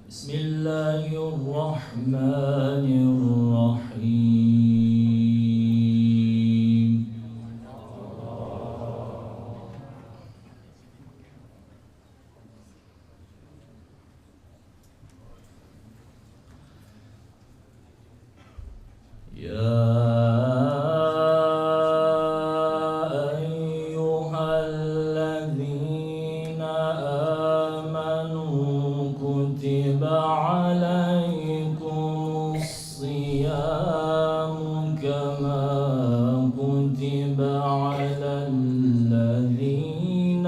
بسم الله الرحمن الرحيم. يا أيها الذين آمنوا كتب عليكم الصيام كما كتب على الذين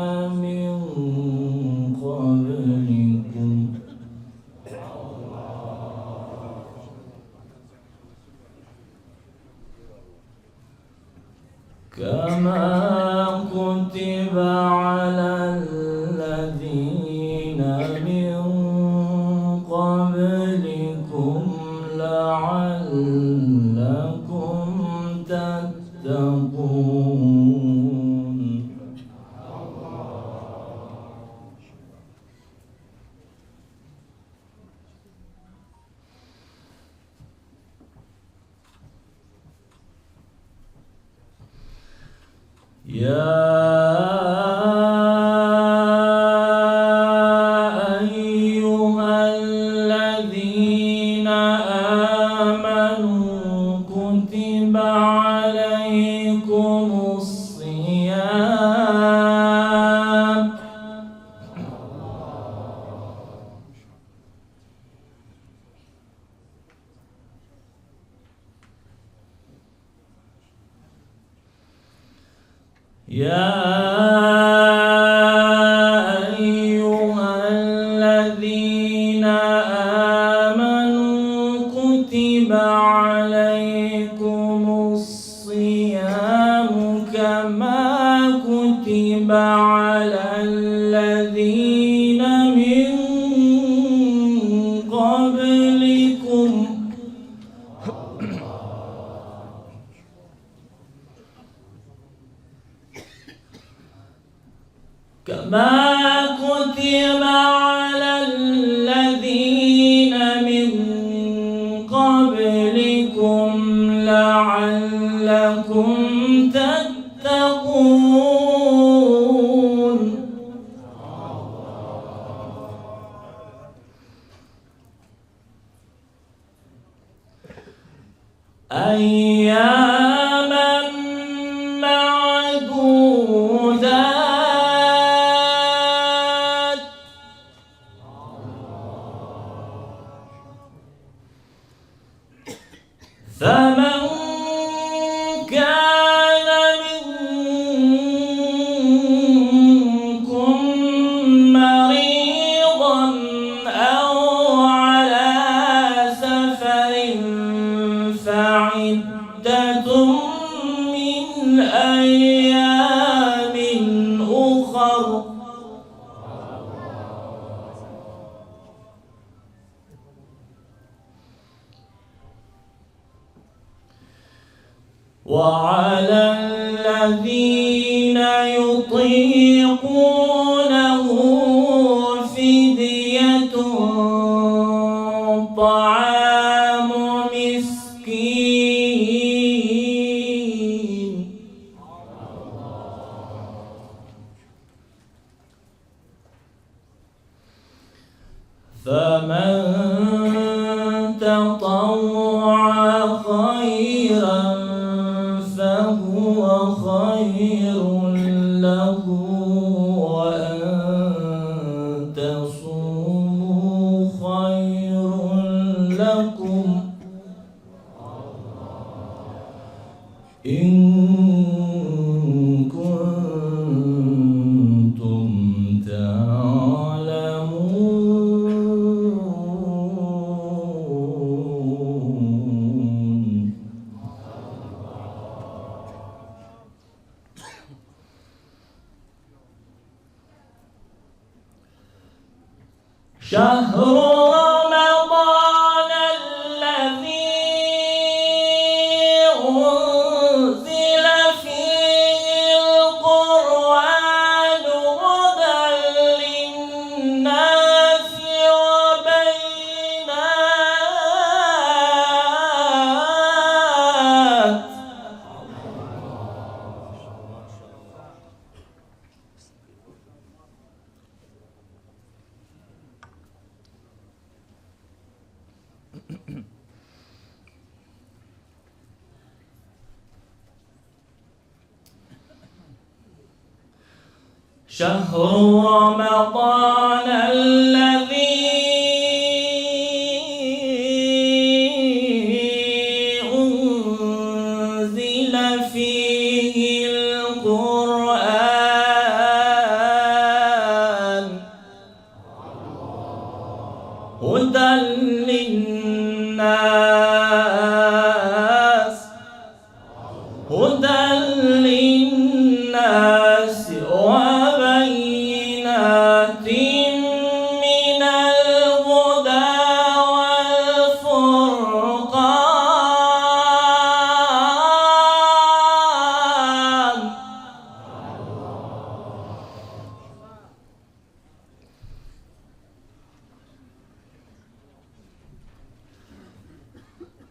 من قبلكم لعلكم تتقون. يا أيها الذين آمنوا كتب عليكم الصيام يا أيها الذين آمنوا كتب عليكم الصيام كما كتب على الذين من قبلكم لعلكم تتقون. أياما معدودات فمن كان منكم مريضا أو على سفر فعدة من أيام أخر وعلى الذين يطيقونه فدية طعام مسكين فمن تطوع خيرا فهو خير له وأن تصوموا خير لكم إن كنتم تعلمون. شهر رمضان الذي أنزل فيه القرآن هدى للناس وبينات شهر رمضان الذي أنزل فيه القرآن هدى للناس وبينات من الهدى والفرقان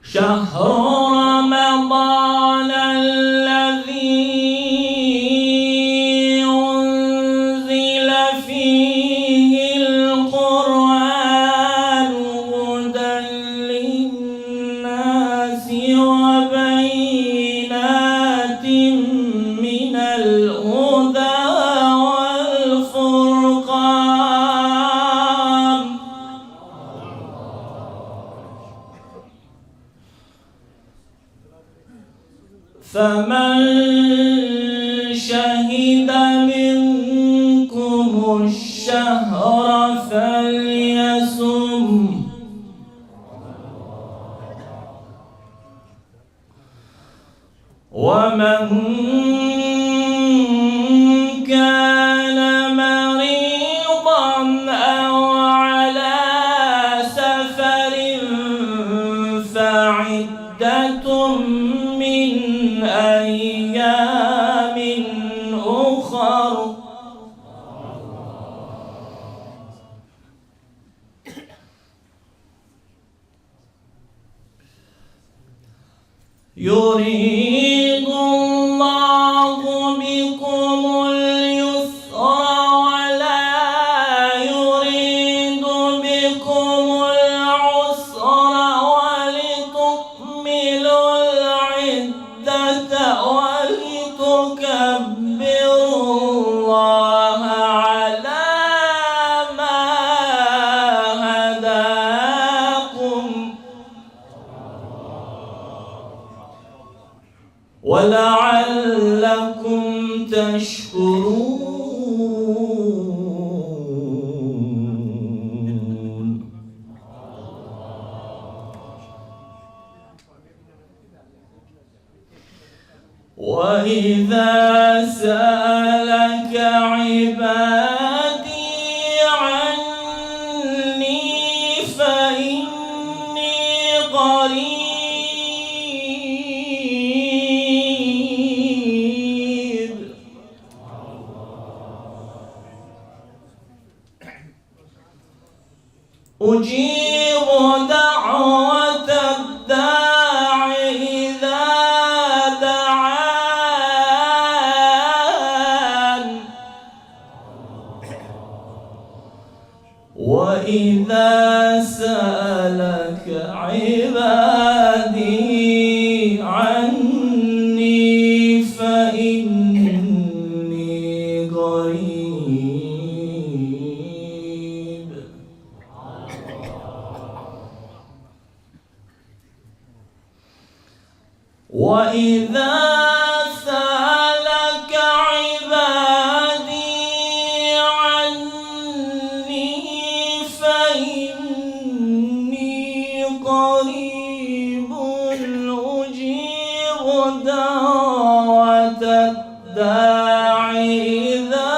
شهر رمضان الذي أنزل فيه القرآن هدى للناس وبينات من الهدى والفرقان فمن شهد منكم الشهر فليصم ومن كان مريضا أو على سفر فعدة من أيام أخر يريد الله بكم اليسر ولا يريد بكم العسر ولتكملوا العدة ولتكبروا الله على ما هداكم ولعلكم تشكرون وإذا سألك عبادي عني فإني قريب أجيب دعوة الداع إذا دعان وإذا سألك عبادي عني فإني قريب وإذا سألك عبادي عني فإني قريب أجيب دعوة الداع إذا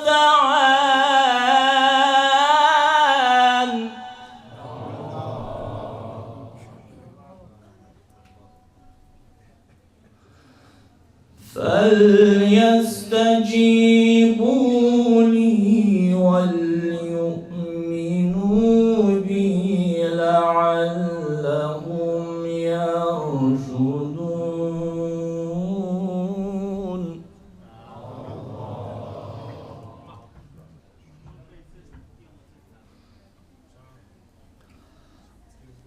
دعان فليستجيبوا لي وليؤمنوا بي لعلهم يرشدون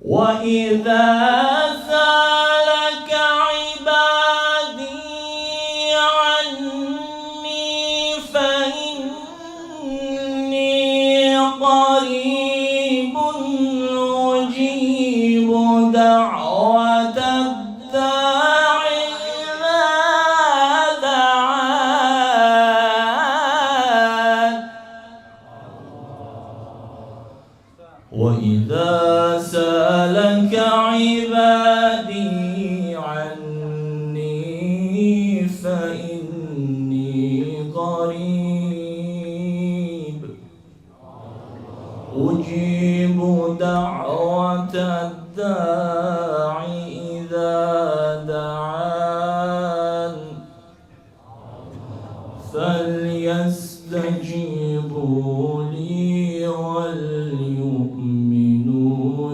وإذا سألك عبادي عني فإني دعوة الداع إذا دعان وإذا سألك عبادي عني فإني قريب أجيب دعوة الداع إذا دعان فليستجيبوا لي وليؤمنوا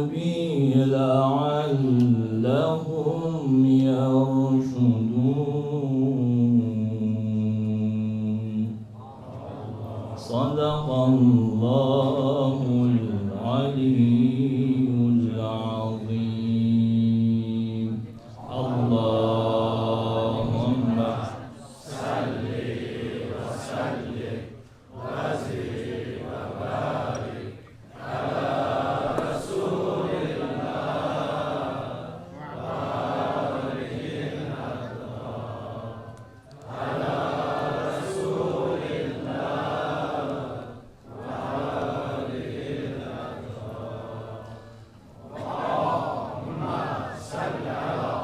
بي لعلهم يرشدون. صدق الله العلي العظيم. اللهم صل وسلم وزد وبارك على رسول الله وآله الأطهار على رسول الله وآله الأطهار. اللهم صل على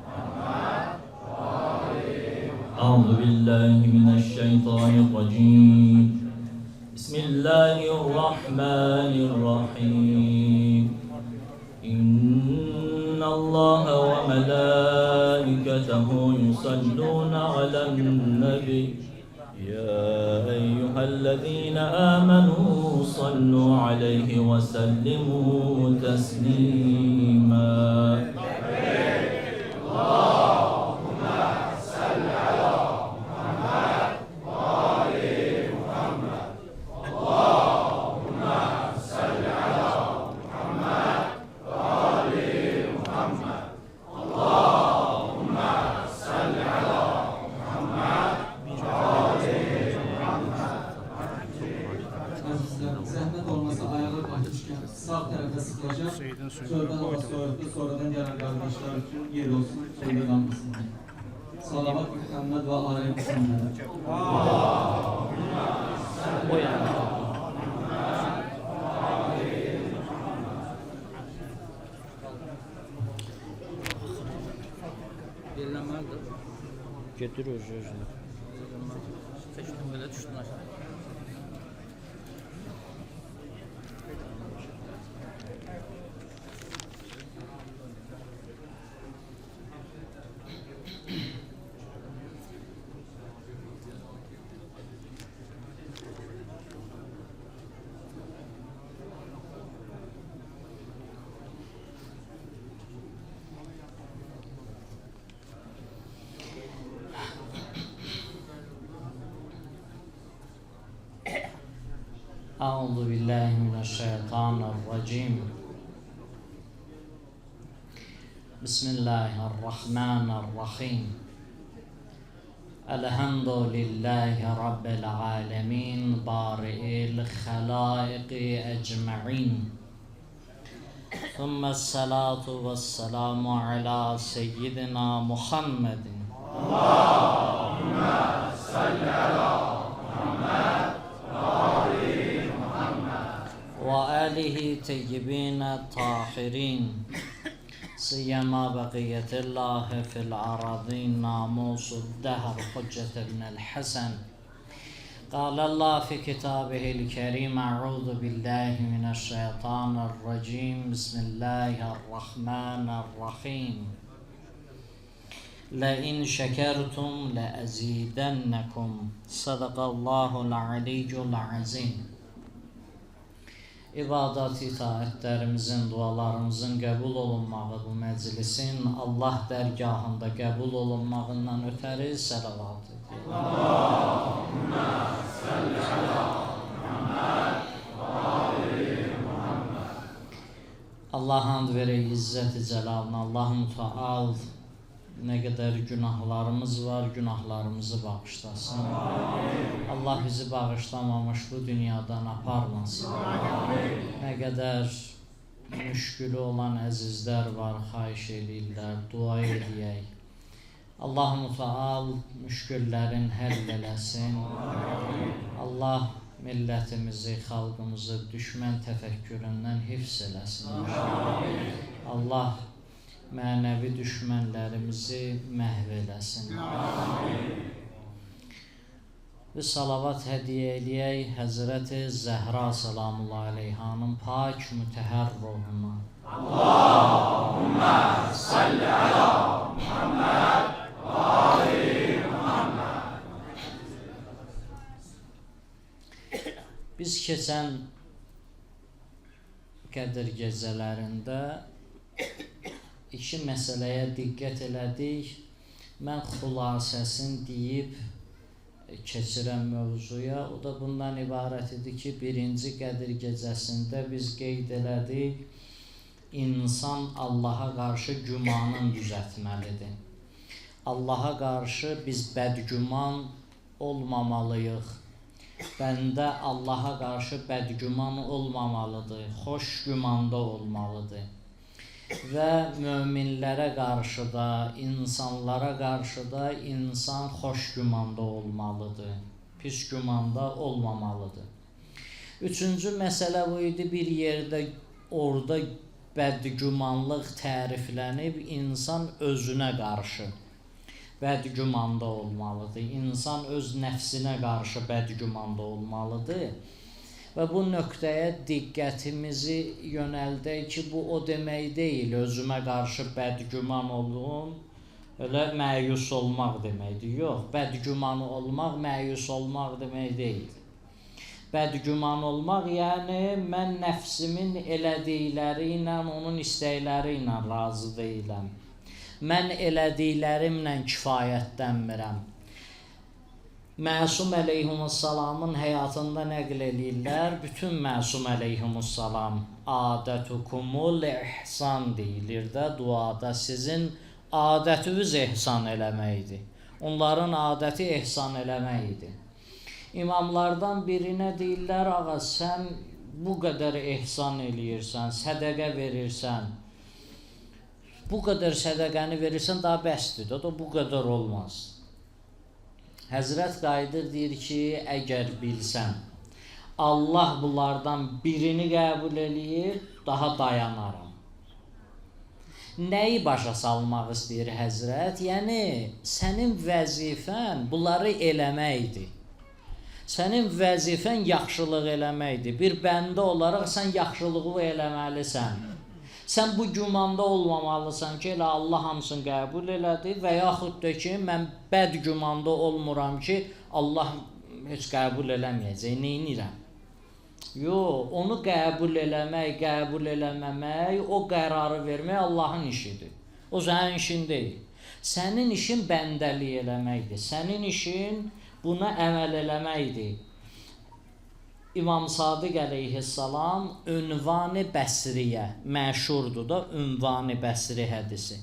محمد وآل محمد. أعوذ بالله من الشيطان الرجيم. بسم الله الرحمن الرحيم. إن الله وملائكته يصلون على النبي يا أيها الذين آمنوا صلوا عليه وسلموا تسليما. Zahmet olmasa ayağa kalkmışken sağ tarafa sıkılacak. Sonra namaz sonrası sonradan gelen kardeşler için yer olsun. Sonra kalmasın. Salavat Muhammed ve aleyhi Muhammed. Götürüyoruz özünü. Seçtim böyle düştün aşağı. أعوذ بالله من الشيطان الرجيم. بسم الله الرحمن الرحيم. الحمد لله رب العالمين بارئ الخلائق أجمعين، ثم الصلاة والسلام على سيدنا محمد. اللهم صل على محمد وآله طيبين الطاهرين، سيما بقية الله في الأراضين ناموس الدهر حجة بن الحسن. قال الله في كتابه الكريم: أعوذ بالله من الشيطان الرجيم، بسم الله الرحمن الرحيم. لئن شكرتم لأزيدنكم. صدق الله العلي العظيم. İbadat itaətlərimizin, dualarımızın qəbul olunmağı, bu məclisin Allah dərgahında qəbul olunmağından ötəri səlavat edir. Allahümme salli ala Muhammed ve ali Muhammed. Allah hamd verək izzət-i cəlalına. Allah-u Teala nə qədər günahlarımız var, günahlarımızı bağışlasın. Allah bizi bağışlamamış bu dünyadan aparmasın. Nə qədər müşkülü olan əzizlər var, xahiş edirlər, dua edək. Allah-u Teala müşküllərin həll eləsin. Allah millətimizi, xalqımızı düşmən təfəkküründən hifz eləsin. Allah mənəvi düşmənlərimizi məhv eləsin. Ve salavat hediye eləyək Həzrəti Zəhra salamullahi aleyhanın pak mütəhər ruhuna. Allahümme salli ala Muhammed ve ali Muhammed. Biz keçən Qədir gecələrində iki məsələyə diqqət elədik. Mən xülasəsini deyib keçirən mövzuya, o da bundan ibarət idi ki, birinci Qədir gecəsində biz qeyd elədik, insan Allaha qarşı gümanın düzəltməlidir. Allaha qarşı biz bədgüman olmamalıyıq. Bəndə Allaha qarşı bədgüman olmamalıdır, xoş gümanda olmalıdır. Və möminlərə qarşı da, insanlara qarşı da insan xoş gümanda olmalıdır, pis gümanda olmamalıdır. Üçüncü məsələ bu idi, bir yerdə orada bədgümanlıq təriflənib, insan özünə qarşı bədgümanda olmalıdır, insan öz nəfsinə qarşı bədgümanda olmalıdır. Və bu nöqtəyə diqqətimizi yönəldək ki, bu o demək deyil, özümə qarşı bədgüman olun, elə məyus olmaq deməkdir. Yox, bədgüman olmaq, məyus olmaq demək deyil. Bədgüman olmaq, yəni mən nəfsimin elədikləri ilə, onun istəkləri ilə razı deyiləm. Mən elədiklərimlə kifayətlənmirəm. Məsum əleyhimussalamın həyatında nəql eləyirlər. Bütün Məsum əleyhimussalam adətukumul ihsan deyilir də duada. Sizin adətiniz ihsan eləməkdir. Onların adəti ihsan eləməkdir. İmamlardan birinə deyirlər, ağa sən bu qədər ihsan eləyirsən, sədəqə verirsən. Bu qədər sədəqəni verirsən daha bəsdir, o da bu qədər olmaz. Həzrət qayıdır, deyir ki, əgər bilsən, Allah bunlardan birini qəbul eləyir, daha dayanaram. Nəyi başa salmaq istəyir Həzrət? Yəni, sənin vəzifən bunları eləməkdir. Sənin vəzifən yaxşılıq eləməkdir. Bir bəndə olaraq sən yaxşılığı eləməlisən. Sən bu gümanda olmamalısan ki, elə Allah hamısını qəbul elədi və yaxud da ki, mən bəd gümanda olmuram ki, Allah heç qəbul eləməyəcək, neynirəm? Yox, onu qəbul eləmək, qəbul eləməmək, o qərarı vermək Allahın işidir. O sənin işin deyil. Sənin işin bəndəlik eləməkdir. Sənin işin buna əməl eləməkdir. İmam Sadiq əleyhissalam Ünvan-ı Bəsriyə məşhurdur da, Ünvan-ı Bəsri hədisi.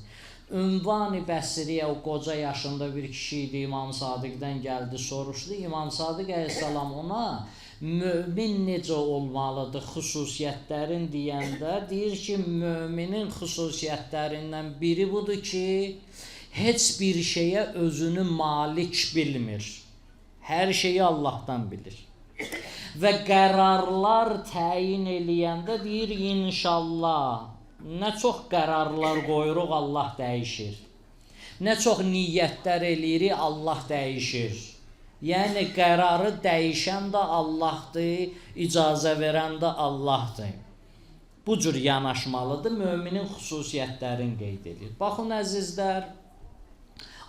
Ünvan-ı Bəsriyə o qoca yaşında bir kişi idi, İmam Sadiqdən gəldi, soruşdu. İmam Sadiq əleyhissalam ona mömin necə olmalıdır xüsusiyyətlərin deyəndə, deyir ki, möminin xüsusiyyətlərindən biri budur ki, heç bir şeyə özünü malik bilmir. Hər şeyi Allahdan bilir. Və qərarlar təyin eləyəndə deyir, inşallah, nə çox qərarlar qoyuruq, Allah dəyişir. Nə çox niyyətlər eləyirik, Allah dəyişir. Yəni, qərarı dəyişən də Allahdır, icazə verən də Allahdır. Bu cür yanaşmalıdır, möminin xüsusiyyətlərini qeyd edir. Baxın, əzizlər,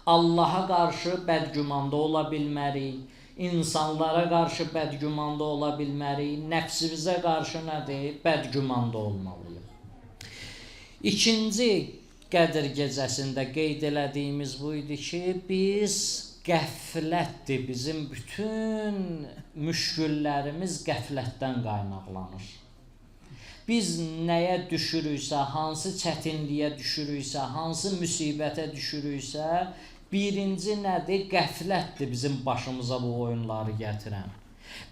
Allaha qarşı bədgümanda ola bilmərik. İnsanlara qarşı bədgümanda ola bilmərik, nəfsimizə qarşı nədir? Bədgümanda olmalıyıq. İkinci Qədir gecəsində qeyd elədiyimiz bu idi ki, biz qəflətdir, bizim bütün müşküllərimiz qəflətdən qaynaqlanır. Biz nəyə düşürüksə, hansı çətinliyə düşürüksə, hansı müsibətə düşürüksə, birinci nədir? Qəflətdir bizim başımıza bu oyunları gətirən.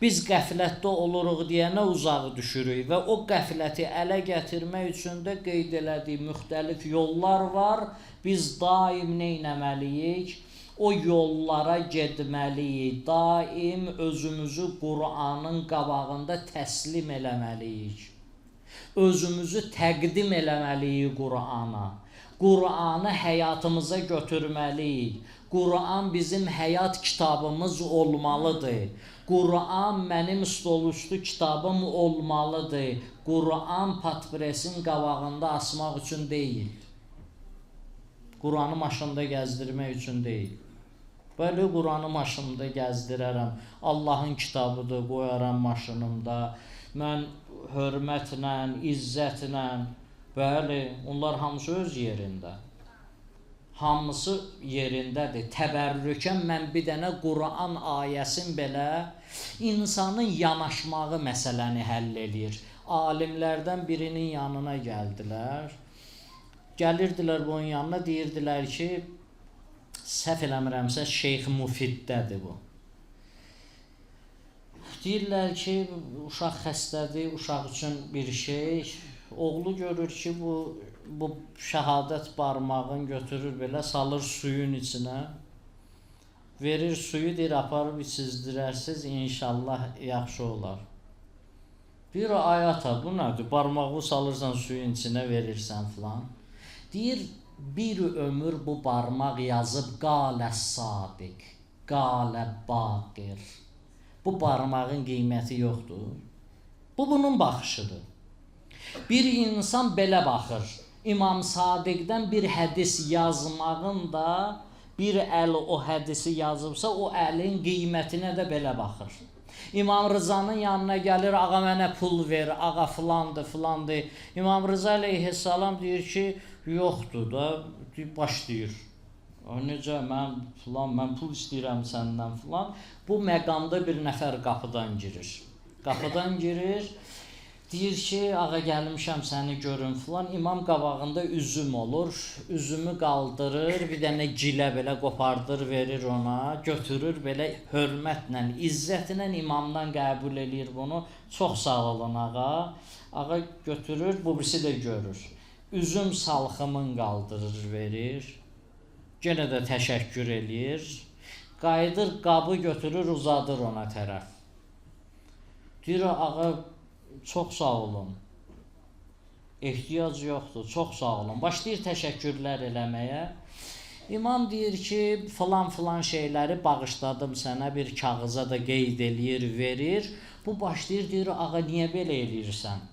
Biz qəflətdə oluruq deyənə uzaq düşürük və o qəfləti ələ gətirmək üçün də qeyd elədiyi müxtəlif yollar var. Biz daim nə etməliyik? O yollara getməliyik. Daim özümüzü Qur'anın qabağında təslim eləməliyik. Özümüzü təqdim eləməliyik Qur'ana. Qur'anı həyatımıza götürməliyik. Qur'an bizim həyat kitabımız olmalıdır. Qur'an mənim stolüstü kitabım olmalıdır. Qur'an patpresin qabağında asmaq üçün deyil. Qur'anı maşında gəzdirmək üçün deyil. Böyle Qur'anı maşında gəzdirərəm. Allahın kitabıdır, qoyaram maşınımda. Mən hörmətlə, izzətlə, bəli, onlar hamısı öz yerində. Hamısı yerindədir. Təbərrükən mən bir dənə Qur'an ayəsin belə insanın yanaşmağı məsələni həll eləyir. Alimlərdən birinin yanına gəldilər. Gəlirdilər bunun yanına, deyirdilər ki, səhv eləmirəmsə Şeyx Mufiddədir bu. Deyirlər ki, uşaq xəstədir, uşaq üçün bir şey. Oğlu görür ki, bu şəhadət barmağını götürür belə, salır suyun içinə. Verir suyu, deyir, aparıb içizdirərsiz, inşallah yaxşı olar. Deyir, ay ata, bu nədir? Barmağı salırsan suyun içinə, verirsən filan. Deyir, bir ömür bu barmaq yazıb qalə sadiq, qalə baqir. Bu barmağın qiyməti yoxdur. Bu bunun baxışıdır. Bir insan belə baxır. İmam Sadiqdən bir hədis yazmağın da bir əl o hədisi yazıbsa, o əlin qiymətinə də belə baxır. İmam Rızanın yanına gəlir, ağa mənə pul ver, ağa filandır, filandır. İmam Rıza əleyhissalam deyir ki, yoxdur da, başlayır. Necə, mən pul istəyirəm səndən filan. Bu məqamda bir nəfər qapıdan girir. Qapıdan girir, deyir ki, ağa gəlmişəm səni görüm filan. İmam qabağında üzüm olur, üzümü qaldırır, bir dənə gilə belə qopardır, verir ona, götürür belə hörmətlə, izzətlə imamdan qəbul eləyir bunu. Çox sağ olun ağa. Ağa götürür, bu birisi də görür. Üzüm salxımın qaldırır, verir. Yenə də təşəkkür eləyir. Qayıdır, qabı götürür, uzadır ona tərəf. Deyir, ağa, çox sağ olun. Ehtiyac yoxdur, çox sağ olun. Başlayır təşəkkürlər eləməyə. İmam deyir ki, filan şeyləri bağışladım sənə, bir kağıza da qeyd eləyir, verir. Bu başlayır, deyir, ağa, niyə belə eləyirsən?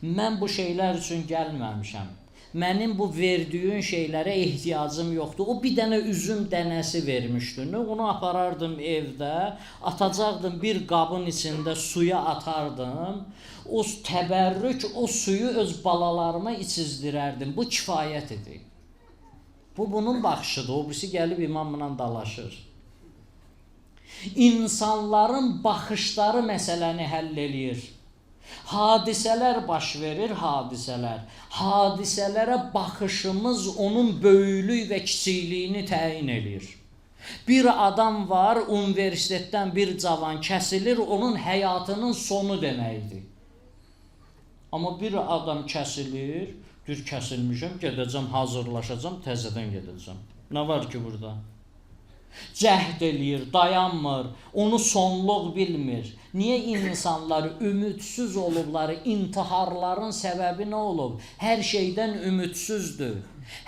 Mən bu şeylər üçün gəlməmişəm. Mənim bu verdiyin şeylərə ehtiyacım yoxdur. O bir dənə üzüm dənəsi vermişdi. Onu aparardım evdə, atacaqdım bir qabın içində suya atardım. O təbərrük, o suyu öz balalarıma içizdirərdim. Bu kifayət idi. Bu bunun baxışıdır. O birisi gəlib imamla dalaşır. İnsanların baxışları məsələni həll eləyir. Hadisələr baş verir, hadisələr. Hadisələrə baxışımız onun böyüklük və kiçikliyini təyin edir. Bir adam var, universitetdən bir cavan kəsilir, onun həyatının sonu deməkdir. Amma bir adam kəsilir, deyir, kəsilmişəm, gedəcəm, hazırlaşacam, təzədən gedəcəm. Nə var ki burada? Cəhd eləyir, dayanmır, onu sonluq bilmir. Niyə insanlar ümidsiz olublar? İntiharların səbəbi nə olub? Hər şeydən ümidsizdür.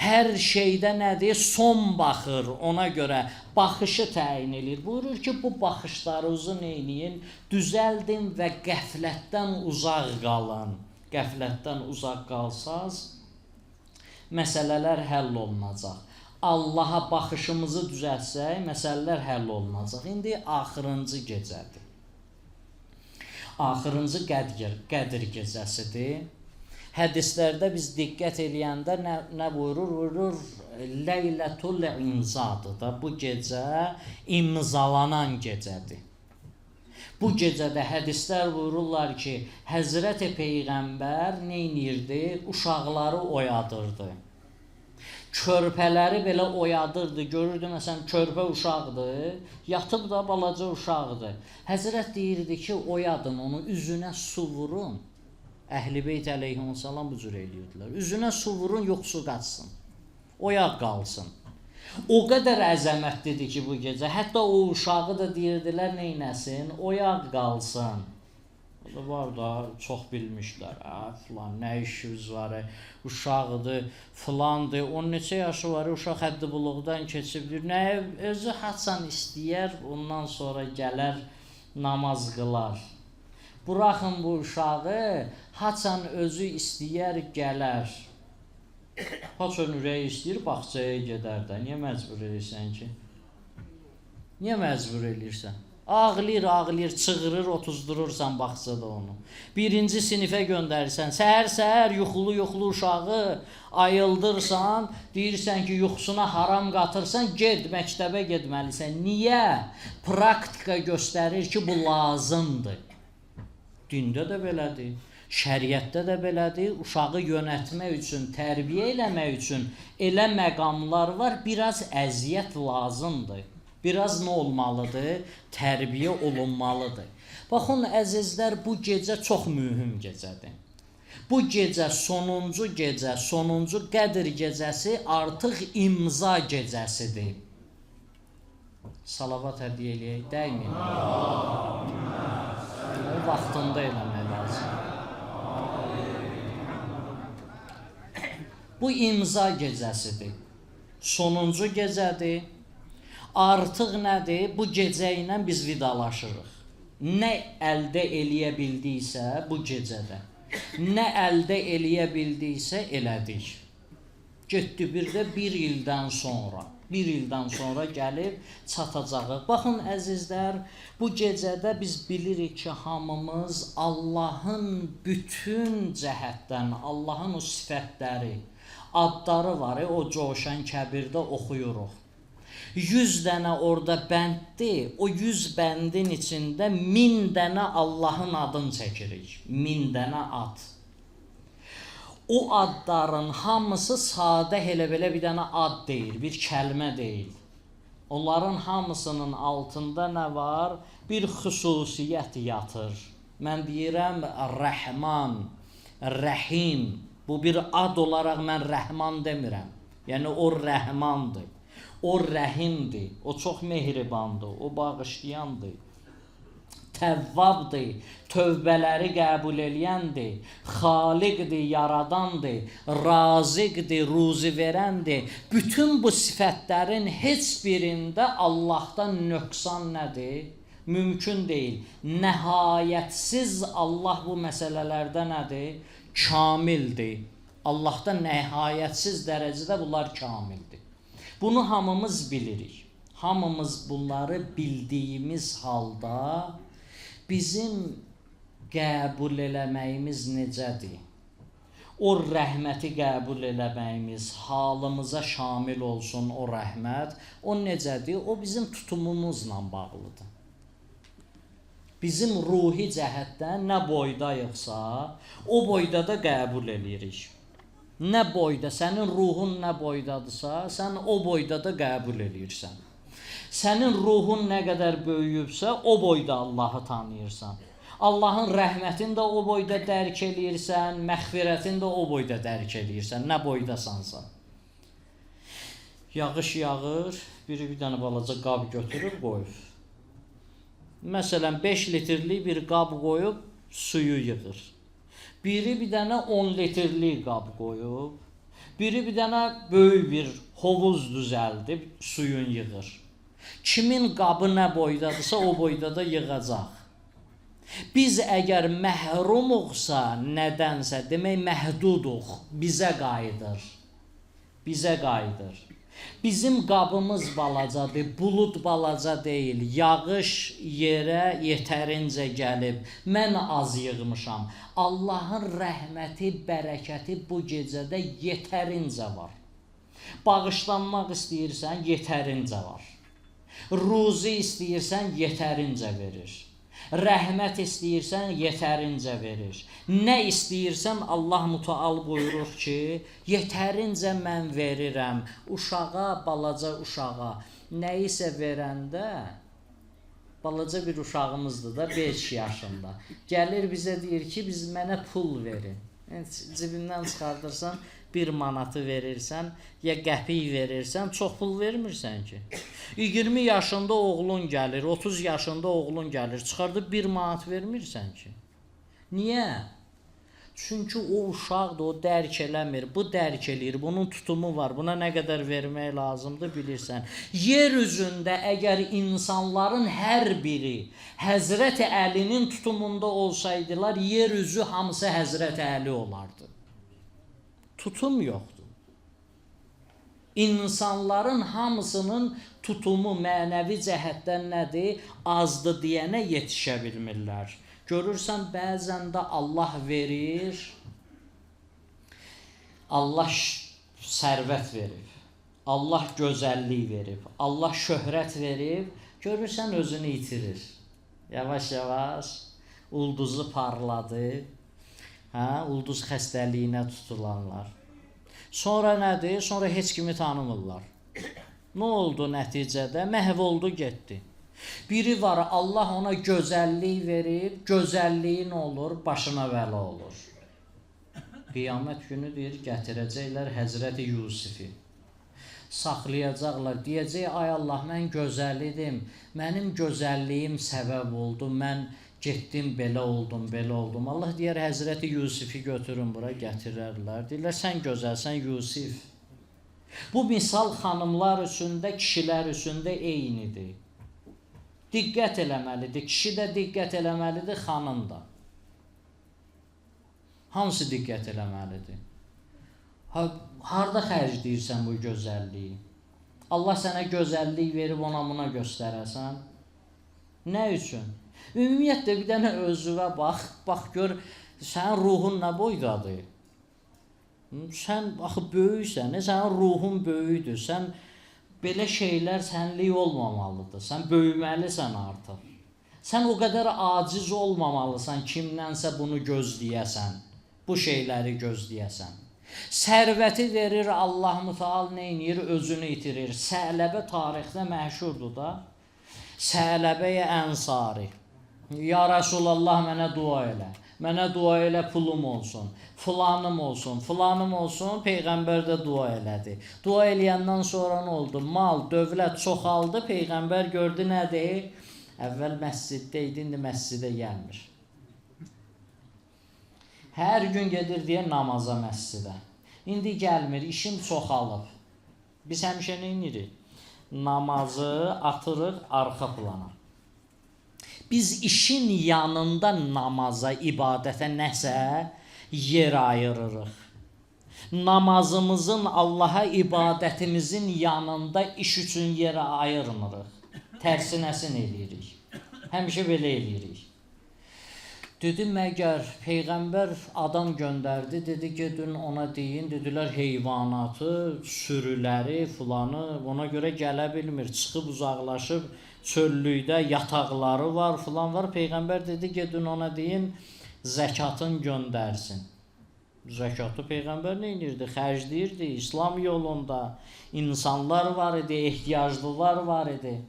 Hər şeydə nədir? Son baxır, ona görə baxışı təyin edir. Buyurur ki, bu baxışlarınızı neyləyin? Düzəldin və qəflətdən uzaq qalın. Qəflətdən uzaq qalsaz, məsələlər həll olunacaq. Allaha baxışımızı düzəltsək, məsələlər həll olunacaq. İndi axırıncı gecədir. Axırıncı Qədr gecəsidir. Hədislərdə biz diqqət eləyəndə nə buyurur? Buyurur, Leylətul İmzadır da, bu gecə imzalanan gecədir. Bu gecədə hədislər buyururlar ki, Həzrəti Peyğəmbər neynirdi? Uşaqları oyadırdı. körpələri belə oyadırdı. Görürdü, məsələn, körpə uşaqdır, yatıb da balaca uşaqdır. Həzrət deyirdi ki, oyadın onu, üzünə su vurun. Əhl-i-Beyt əleyhissalam bu cür eləyirdilər. Üzünə su vurun, yox su qaçsın. Oyaq qalsın. O qədər əzəmətlidir ki, bu gecə. Hətta o uşağı da deyirdilər, neynəsin? Oyaq qalsın. O da var da, çox bilmişlər. Filan, nə işimiz var, uşaqdır, filandır. 10 neçə yaşı var, uşaq həddi buluqdan keçibdir. Nə, özü haçan istəyər, ondan sonra gələr, namaz qılar. Buraxın bu uşağı, haçan özü istəyər, gələr. Haçan ürəyi istəyir, bağçaya gedər də. Niyə məcbur edirsən ki? Niyə məcbur edirsən? Ağlayır, çığırır, otuzdurursan bağçada onu. Birinci sinifə göndərirsən, səhər-səhər yuxulu uşağı ayıldırsan, deyirsən ki, yuxusuna haram qatırsan, ged, məktəbə getməlisən. Niyə? Praktika göstərir ki, bu lazımdır. Dində də belədir, şəriətdə də belədir. Uşağı yönətmək üçün, tərbiyə eləmək üçün elə məqamlar var, biraz əziyyət lazımdır. Biraz nə olmalıdır? Tərbiyə olunmalıdır. Baxın, əzizlər, bu gecə çox mühüm gecədir. Bu gecə, sonuncu gecə, sonuncu Qədr gecəsi artıq imza gecəsidir. Salavat hədiyyə eləyək, dəyməyin. O vaxtında eləmək lazım. Bu imza gecəsidir. Sonuncu gecədir. Artıq nədir? Bu gecə ilə biz vidalaşırıq. Nə əldə eləyə bildiksə bu gecədə, nə əldə eləyə bildiksə elədik. Getdi bir də bir ildən sonra gəlib çatacağıq. Baxın əzizlər, bu gecədə biz bilirik ki, hamımız Allahın bütün cəhətdən, Allahın o sifətləri, adları var, o Coşan Kəbirdə oxuyuruq. 100 dənə orada bənddir, o 100 bəndin içində 1000 dənə Allahın adını çəkirik, 1000 dənə ad. O adların hamısı sadə elə-belə bir dənə ad deyil, bir kəlmə deyil. Onların hamısının altında nə var? Bir xüsusiyyət yatır. Mən deyirəm, Rəhman, Rəhim. Bu bir ad olaraq mən Rəhman demirəm. Yəni o Rəhmandır, o Rəhimdir, o çox mehribandır, o bağışlayandır. Təvvabdır, tövbələri qəbul eləyəndir, xaliqdir, yaradandır, raziqdir, ruzi verəndir. Bütün bu sifətlərin heç birində Allahdan nöqsan nədir? Mümkün deyil. Nəhayətsiz Allah bu məsələlərdə nədir? Kamildir. Allahda nəhayətsiz dərəcədə bunlar kamildir. Bunu hamımız bilirik. Hamımız bunları bildiyimiz halda bizim qəbul eləməyimiz necədir? O rəhməti qəbul eləməyimiz, halımıza şamil olsun o rəhmət, o necədir? O bizim tutumumuzla bağlıdır. Bizim ruhi cəhətdən nə boydayıqsa, o boyda da qəbul eləyirik. Nə boyda, sənin ruhun nə boydadırsa, sən o boyda da qəbul eləyirsən. Sənin ruhun nə qədər böyüyübsə, o boyda Allahı tanıyırsan. Allahın rəhmətini də o boyda dərk eləyirsən, məğfirətini də o boyda dərk eləyirsən, nə boydasansa. Yağış yağır, biri bir dənə balaca qab götürür, qoyur. Məsələn, 5 litrlik bir qab qoyub, suyu yığır. Biri bir dənə 10 litrlik qab qoyub, biri bir dənə böyük bir hovuz düzəldib, suyun yığır. Kimin qabı nə boydadırsa, o boyda da yığacaq. Biz əgər məhrumuqsa nədənsə, demək məhduduq, bizə qayıdır. Bizə qayıdır. Bizim qabımız balacadır, bulud balaca deyil, yağış yerə yetərincə gəlib, mən az yığmışam. Allahın rəhməti, bərəkəti bu gecədə yetərincə var. Bağışlanmaq istəyirsən, yetərincə var. Ruzi istəyirsən, yetərincə verir. Rəhmət istəyirsən, yetərincə verir. Nə istəyirsən, Allah Mütəal buyurur ki, yetərincə mən verirəm. Uşağa, balaca uşağa nəyisə verəndə, balaca bir uşağımızdır da 5 yaşında. Gəlir bizə deyir ki, mənə pul verin. Yəni, cibindən çıxardırsan, 1 manatı verirsən, ya qəpik verirsən, çox pul vermirsən ki. 20 yaşında oğlun gəlir, 30 yaşında oğlun gəlir, çıxardıb 1 manat vermirsən ki. Niyə? Çünki o uşaqdır, o dərk eləmir, bu dərk eləyir, bunun tutumu var, buna nə qədər vermək lazımdır bilirsən. Yer üzündə əgər insanların hər biri Həzrəti Əlinin tutumunda olsaydılar, yer üzü hamısı Həzrəti Əli olardı. Tutum yoxdur. İnsanların hamısının tutumu mənəvi cəhətdən nədir? Azdır deyənə yetişə bilmirlər. Görürsən, bəzən də Allah verir, Allah sərvət verib, Allah gözəllik verib, Allah şöhrət verib, görürsən özünü itirir. Yavaş-yavaş ulduzu parladı, ulduz xəstəliyinə tutulanlar. Sonra nədir? Sonra heç kimi tanımırlar. Nə oldu nəticədə? Məhv oldu, getdi. Biri var, Allah ona gözəllik verib, gözəlliyin olur, başına bəla olur. Qiyamət günü deyir, gətirəcəklər Həzrəti Yusifi. Saxlayacaqlar, deyəcək, ay Allah, mən gözəl idim, mənim gözəlliyim səbəb oldu, mən getdim, belə oldum, belə oldum. Allah deyər, Həzrəti Yusifi götürün bura, gətirərlər. Deyirlər, sən gözəlsən Yusif. Bu misal xanımlar üstündə, kişilər üstündə eynidir. Diqqət eləməlidir, kişi də diqqət eləməlidir, xanım da. Hamısı diqqət eləməlidir. Harada xərcləyirsən bu gözəlliyi? Allah sənə gözəllik verib ona buna göstərəsən. Nə üçün? Ümumiyyətlə bir dənə özünə bax gör, sənin ruhun nə boydadır? Sən axı böyüksən, sənin ruhun böyükdür, sən belə şeylər sənlik olmamalıdır, sən böyüməlisən artıq. Sən o qədər aciz olmamalısan, kimdənsə bunu gözləyəsən, bu şeyləri gözləyəsən. Sərvəti verir Allah Mütəal neynir? Özünü itirir. Sələbə tarixdə məşhurdur da. Sələbəyə Ənsari. Ya Rasulallah, mənə dua elə. Mənə dua elə, pulum olsun. Filanım olsun, filanım olsun. Peyğəmbər də dua elədi. Dua eləyəndən sonra nə oldu? Mal, dövlət çoxaldı. Peyğəmbər gördü nədir? Əvvəl məsciddə idi, indi məscidə gəlmir. Hər gün gedir deyə namaza məscidə. İndi gəlmir, işim çoxalıb. Biz həmişə nə edirik? Namazı atırıq arxa plana. Biz işin yanında namaza, ibadətə nəsə yer ayırırıq. Namazımızın, Allaha ibadətimizin yanında iş üçün yer ayırmırıq. Tərsinəsini eləyirik. Həmişə belə eləyirik. Dedi, məgər Peyğəmbər adam göndərdi, dedi, gedin ona deyin, dedilər heyvanatı, sürüləri, filanı, ona görə gələ bilmir, çıxıb uzaqlaşıb, çöllükdə yataqları var, filan var. Peyğəmbər dedi, gedin ona deyin, zəkatın göndərsin. Zəkatı Peyğəmbər nə edirdi? Xərcləyirdi, İslam yolunda insanlar var idi, ehtiyaclılar var idi.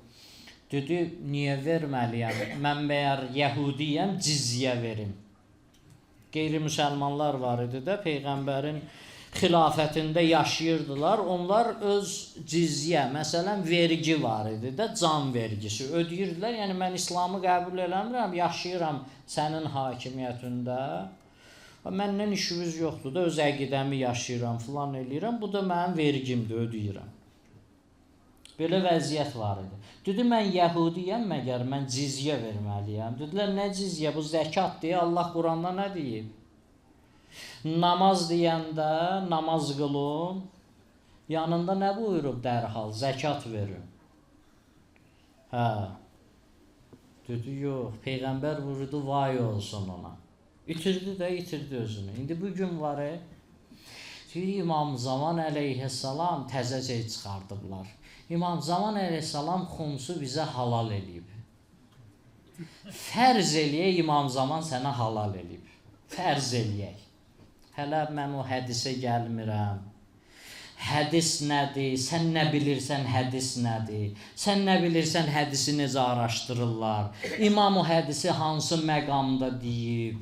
Dedi, niyə verməliyəm? Mən məyər yəhudiyəm, cizyə verim. Qeyri-müsəlmanlar var idi də, Peyğəmbərin xilafətində yaşayırdılar. Onlar öz cizyə, məsələn, vergi var idi də, can vergisi ödeyirdilər. Yəni, mən İslamı qəbul eləmirəm, yaşayıram sənin hakimiyyətində. Məndən işiniz yoxdur da, öz əqidəmi yaşayıram, filan eləyirəm. Bu da mənim vergimdir, ödəyirəm. Belə vəziyyət var idi. Dedi, mən yəhudiyəm, məgər mən cizyə verməliyəm. Dedilər, nə cizyə? Bu zəkat deyə Allah Quranda nə deyib? Namaz deyəndə, namaz qılın, yanında nə buyurub dərhal? Zəkat verin. Hə. Dedi, yox, Peyğəmbər buyurdu, vay olsun ona. İtirdi də, itirdi özünü. İndi bugün var, İmam Zaman əleyhissalam təzəcə çıxardıblar. İmam Zaman əleyhissalam xumsu bizə halal eləyib. Fərz eləyək İmam Zaman sənə halal eləyib. Fərz eləyək. Hələ mən o hədisə gəlmirəm. Hədis nədir? Sən nə bilirsən hədis nədir? Sən nə bilirsən hədisi necə araşdırırlar? İmam o hədisi hansı məqamda deyib?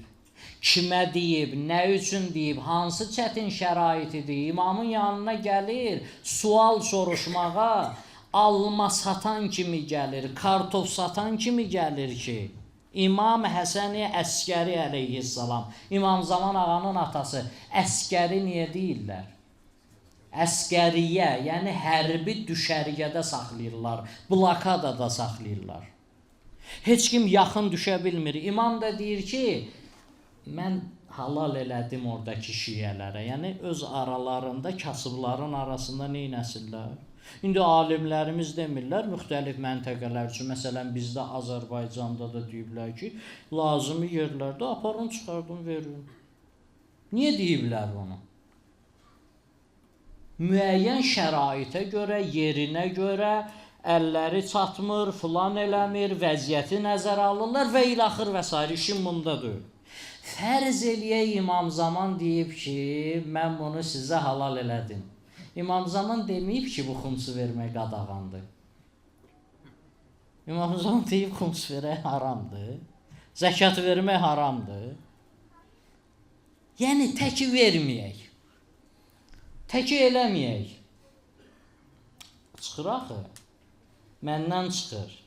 Kimə deyib? Nə üçün deyib? Hansı çətin şəraitidir? İmamın yanına gəlir, sual soruşmağa, alma satan kimi gəlir, kartof satan kimi gəlir ki, İmam Həsən-i Əskəri əleyhissalam, İmam Zaman ağanın atası, Əskəri niyə deyirlər? Əskəriyə, yəni hərbi düşərgədə saxlayırlar, blokadada saxlayırlar. Heç kim yaxın düşə bilmir. İmam da deyir ki, mən halal elədim oradakı şiyələrə. Yəni öz aralarında, kasıbların arasında neynəsinlər? İndi alimlərimiz demirlər, müxtəlif məntəqələr üçün, məsələn, bizdə Azərbaycanda da deyiblər ki, lazımi yerlərdə aparın, çıxardın, verin. Niyə deyiblər onu? Müəyyən şəraitə görə, yerinə görə, əlləri çatmır, filan eləmir, vəziyyəti nəzərə alırlar və ilaxır və s. işin bunda deyil. Fərz eləyək İmam Zaman deyib ki, mən bunu sizə halal elədim. İmam Zaman deməyib ki, bu xumsu vermək qadağandır. İmam Zaman deyib, xums verək haramdır, zəkat vermək haramdır. Yəni, təki verməyək. Təki eləməyək. Çıxır axı. Məndən çıxır.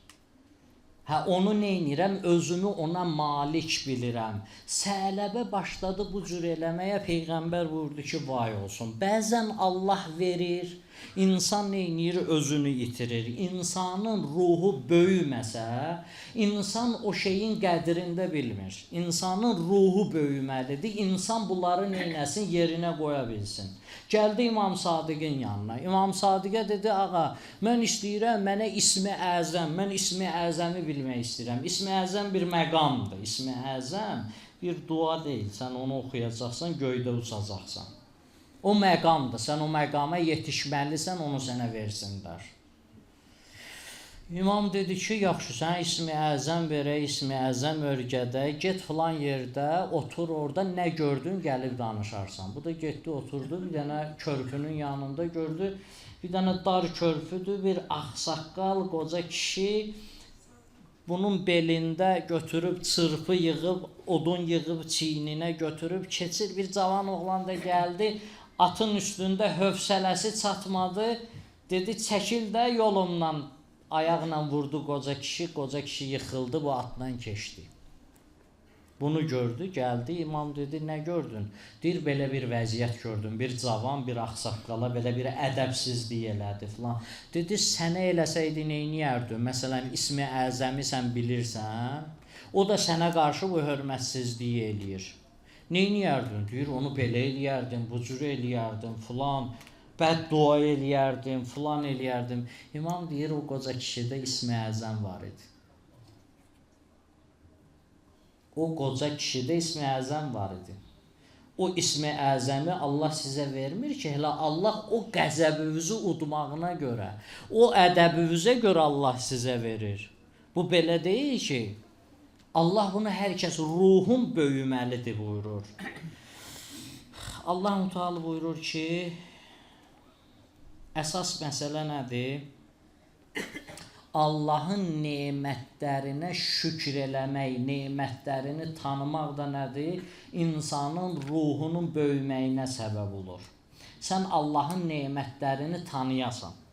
Hə, onu neynirəm? Özümü ona malik bilirəm. Sələbə başladı bu cür eləməyə, Peyğəmbər buyurdu ki, vay olsun. Bəzən Allah verir, insan neynir? Özünü itirir. İnsanın ruhu böyüməsə, insan o şeyin qədrində bilmir. İnsanın ruhu böyüməlidir. İnsan bunları neynəsin? Yerinə qoya bilsin. Gəldi İmam Sadiqin yanına. İmam Sadiqə dedi, ağa, mən istəyirəm, mənə İsmi Əzəm, mən İsmi Əzəmi bilmək istəyirəm. İsmi Əzəm bir məqamdır. İsmi Əzəm bir dua deyil. Sən onu oxuyacaqsan, göydə uçacaqsan. O məqamdır. Sən o məqama yetişməlisən, onu sənə versinlər. İmam dedi ki, yaxşı, sən İsmi Əzəm verək, İsmi Əzəm örgədə, get filan yerdə, otur orada, nə gördün, gəlib danışarsan. Bu da getdi, oturdu, bir dənə körpünün yanında gördü, bir dənə dar körpüdür, bir ağsaqqal, qoca kişi, bunun belində götürüb, çırpı yığıb, odun yığıb, çiyninə götürüb, keçir, bir cavan oğlan da gəldi, atın üstündə hövsələsi çatmadı, dedi, çəkil də yolumdan. Ayaqla vurdu qoca kişi yıxıldı, bu atdan keçdi. Bunu gördü, gəldi, imam dedi, nə gördün? Deyir, belə bir vəziyyət gördüm, bir cavan, bir ağsaqqala, belə bir ədəbsizlik elədi filan. Dedi, sənə eləsəydi neyniyərdin? Məsələn, İsmi Əzəmi sən bilirsən, o da sənə qarşı bu hörmətsizliyi eləyir. Neyniyərdin? Deyir, onu belə eləyərdin, bu cür eləyərdin filan. Bəddua eləyərdim, filan eləyərdim. İmam deyir, o qoca kişidə İsmi Əzəm var idi. O qoca kişidə İsmi Əzəm var idi. O İsmi Əzəmi Allah sizə vermir ki, elə Allah o qəzəbinizi udmağına görə, o ədəbinizə görə Allah sizə verir. Bu belə deyil ki, Allah bunu hər kəs ruhun böyüməlidir buyurur. Allah-u Teala buyurur ki, əsas məsələ nədir? Allahın nemətlərinə şükr eləmək, nemətlərini tanımaq da nədir? İnsanın ruhunun böyüməyinə səbəb olur. Sən Allahın nemətlərini tanıyasan.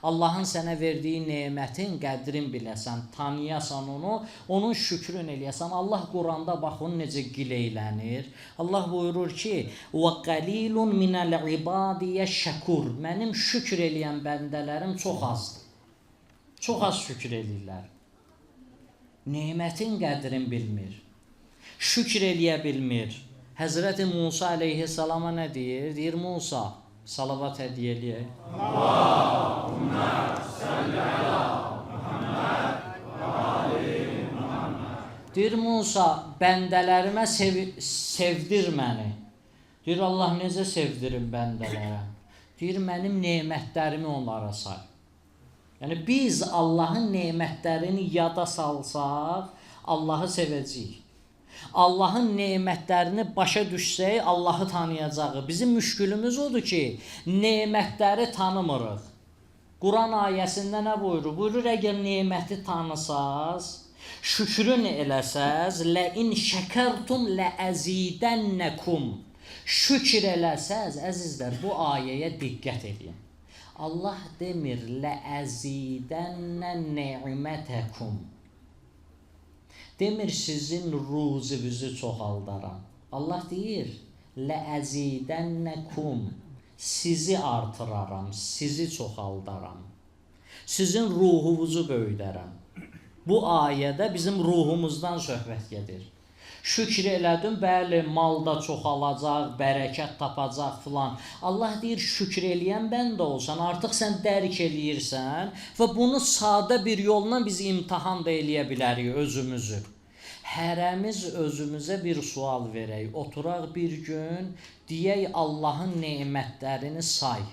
Allahın sənə verdiyi nemətin qədrin biləsən, tanıyasan onu, onun şükrün eləyəsən. Allah Quranda baxın necə gileylənir. Allah buyurur ki, وَقَلِيلٌ مِنَ الْعِبَادِيَ şəkur. Mənim şükr eləyən bəndələrim çox azdır. Çox az şükr eləyirlər. Nemətin qədrin bilmir. Şükr eləyə bilmir. Həzrəti Musa əleyhissalama nə deyir? Deyir, Musa, salavat hədiyyə eləyək. Allahümmə salli ala Muhammed və ali Muhammed. Deyir, Musa, bəndələrimə sevdir məni. Deyir, Allah necə sevdirim bəndələrə? Deyir, mənim nemətlərimi onlara say. Yəni, biz Allahın nemətlərini yada salsaq, Allahı sevəcəyik. Allahın nemətlərini başa düşsək, Allahı tanıyacağıq. Bizim müşkülümüz odur ki, nemətləri tanımırıq. Quran ayəsində nə buyurur? Buyurur, əgər neməti tanısaz, şükrün eləsəz, ləin şəkərtum ləəzidənnəkum. Şükr eləsəz, əzizlər, bu ayəyə diqqət edin. Allah demir, ləəzidənnə ne'mətəkum. Demir, sizin ruzivinizi çoxaldaram. Allah deyir, ləəzidənnəkum. Sizi artıraram, sizi çoxaldaram. Sizin ruhunuzu böyüdərəm. Bu ayədə bizim ruhumuzdan söhbət gedir. Şükr elədim, bəli, malda çoxalacaq, bərəkət tapacaq filan. Allah deyir, şükr eləyən bəndə olsan, artıq sən dərk eləyirsən və bunu sadə bir yolla biz imtahan da eləyə bilərik özümüzü. Hərəmiz özümüzə bir sual verək, oturaq bir gün, deyək Allahın nemətlərini say.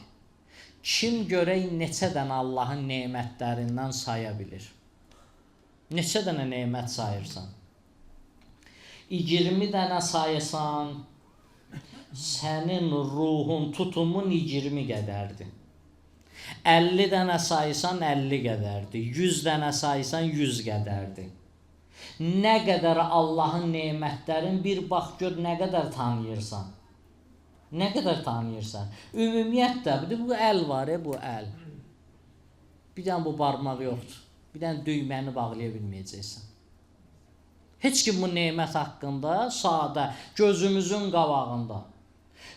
Kim görək neçə dənə Allahın nemətlərindən saya bilir? Neçə dənə nemət sayırsan? 20 dənə sayırsan, sənin ruhun, tutumun 20 qədərdir. 50 dənə sayırsan 50 qədərdir. 100 dənə sayırsan 100 qədərdir. Nə qədər Allahın nemətlərin bir bax gör, nə qədər tanıyırsan. Nə qədər tanıyırsan. Ümumiyyətlə, bu əl var, bu əl. Bir dənə bu barmaq yoxdur. Bir dənə düyməni bağlaya bilməyəcəksən. Heç kim bu nemət haqqında, sadə, gözümüzün qabağında.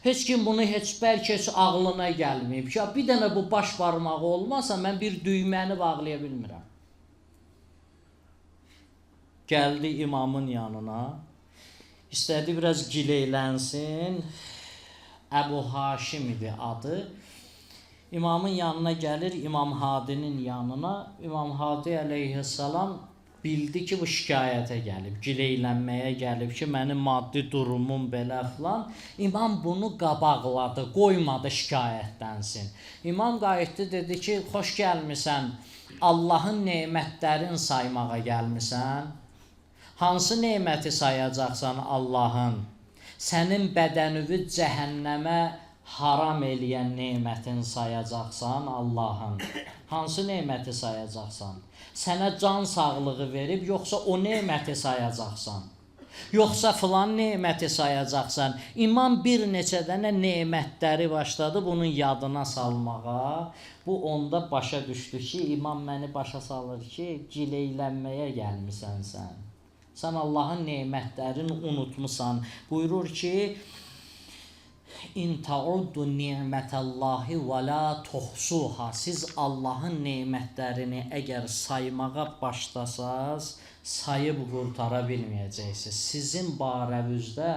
Heç kim bunu bəlkə heç ağlına gəlməyib ki, bir dənə bu baş barmağı olmasa, mən bir düyməni bağlaya bilmirəm. Gəldi imamın yanına, istədi biraz gileylənsin, Əbu Haşim idi adı. İmamın yanına gəlir, İmam Hadinin yanına. İmam Hadi əleyhissalam bildi ki, bu şikayətə gəlib, gileylənməyə gəlib ki, mənim maddi durumum belə filan. İmam bunu qabaqladı, qoymadı şikayətlənsin. İmam qayıtdı, dedi ki, xoş gəlmisən, Allahın nemətlərini saymağa gəlmisən. Hansı neməti sayacaqsan Allahın? Sənin bədənini cəhənnəmə haram eləyən nemətin sayacaqsan Allahın. Hansı neməti sayacaqsan? Sənə can sağlığı verib, yoxsa o neməti sayacaqsan? Yoxsa filan neməti sayacaqsan? İmam bir neçə dənə nemətləri başladı bunun yadına salmağa. Bu onda başa düşdü ki, imam məni başa salır ki, gileylənməyə gəlmisən sən. Sən Allahın nemətlərini unutmusan. Buyurur ki, İn ta'uddu ni'metallahi və la tuhsuha. Siz Allahın nemətlərini əgər saymağa başlasaz, sayıb qurtara bilməyəcəksiniz. Sizin barəvüzdə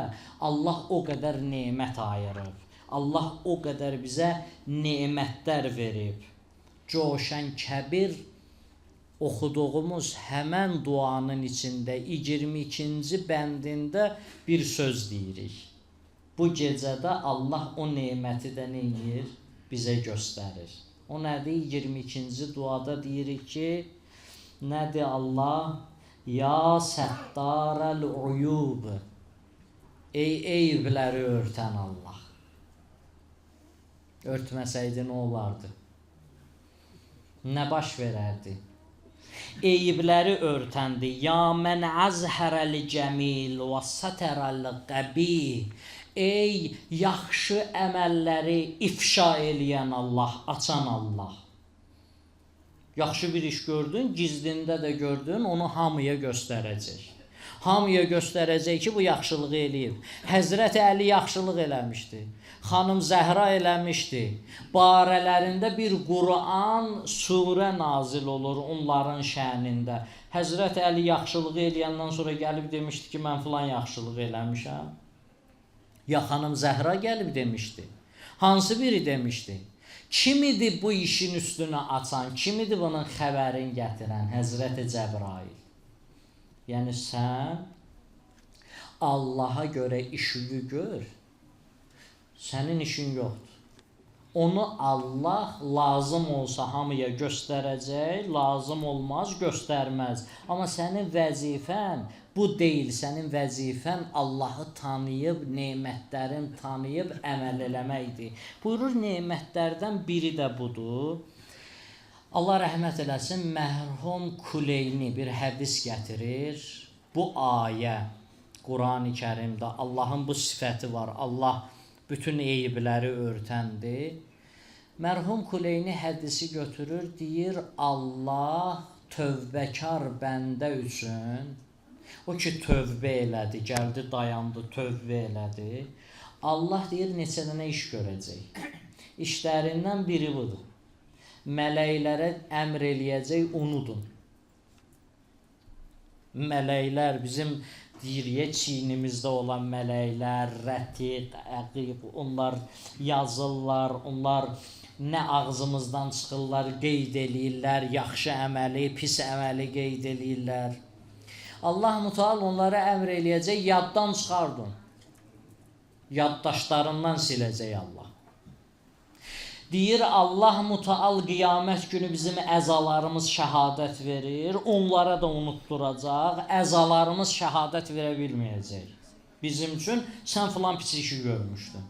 Allah o qədər nemət ayırıb. Allah o qədər bizə nemətlər verib. Coşan Kəbir oxuduğumuz həmən duanın içində 22-ci bəndində bir söz deyirik. Bu gecədə Allah o neməti də neyir? Bizə göstərir. O nədir? 22-ci duada deyirik ki, nədir Allah? Ya səttarəl uyub. Ey eyibləri örtən Allah. Örtməsəydi nə olardı? Nə baş verərdi? Eyibləri örtəndi. Ya mən əzhərəl cəmil və sətərəl qəbih. Ey yaxşı əməlləri ifşa eləyən Allah, açan Allah. Yaxşı bir iş gördün, gizlində də gördün, onu hamıya göstərəcək. Hamıya göstərəcək ki, bu yaxşılığı eləyib. Həzrət Əli yaxşılıq eləmişdi. Xanım Zəhra eləmişdi. Barələrində bir Quran surə nazil olur onların şənində. Həzrət Əli yaxşılığı eləyəndən sonra gəlib demişdi ki, mən filan yaxşılıq eləmişəm. Ya xanım Zəhra gəlib demişdi. Hansı biri demişdi? Kim idi bu işin üstünü açan? Kim idi bunun xəbərini gətirən? Həzrət Cəbrail. Yəni sən Allaha görə işini gör. Sənin işin yoxdur. Onu Allah lazım olsa hamıya göstərəcək, lazım olmaz göstərməz. Amma sənin vəzifən bu deyil. Sənin vəzifən Allahı tanıyıb, nemətlərini tanıyıb əməl eləməkdir. Buyurur, nemətlərdən biri də budur. Allah rəhmət eləsin, mərhum Kuleyni bir hədis gətirir. Bu ayə Qurani Kərimdə Allahın bu sifəti var. Allah bütün eybləri örtəndir. Mərhum Kuleyni hədisi götürür, deyir Allah tövbəkar bəndə üçün, o ki tövbə elədi, gəldi dayandı, tövbə elədi. Allah deyir neçə dənə iş görəcək. İşlərindən biri budur. Mələklərə əmr eləyəcək, unudun. Mələklər bizim deyirik, çiynimizdə olan mələklər, rətiq, əqib, onlar yazırlar, onlar nə ağzımızdan çıxırlar, qeyd eləyirlər, yaxşı əməli, pis əməli qeyd eləyirlər. Allah Müteal onlara əmr eləyəcək, yaddan çıxardın. Yaddaşlarından siləcək Allah. Deyir, Allah Müteal qiyamət günü bizim əzalarımız şəhadət verir, onlara da unutturacaq, əzalarımız şəhadət verə bilməyəcək. Bizim üçün sən filan pis işi görmüşdün.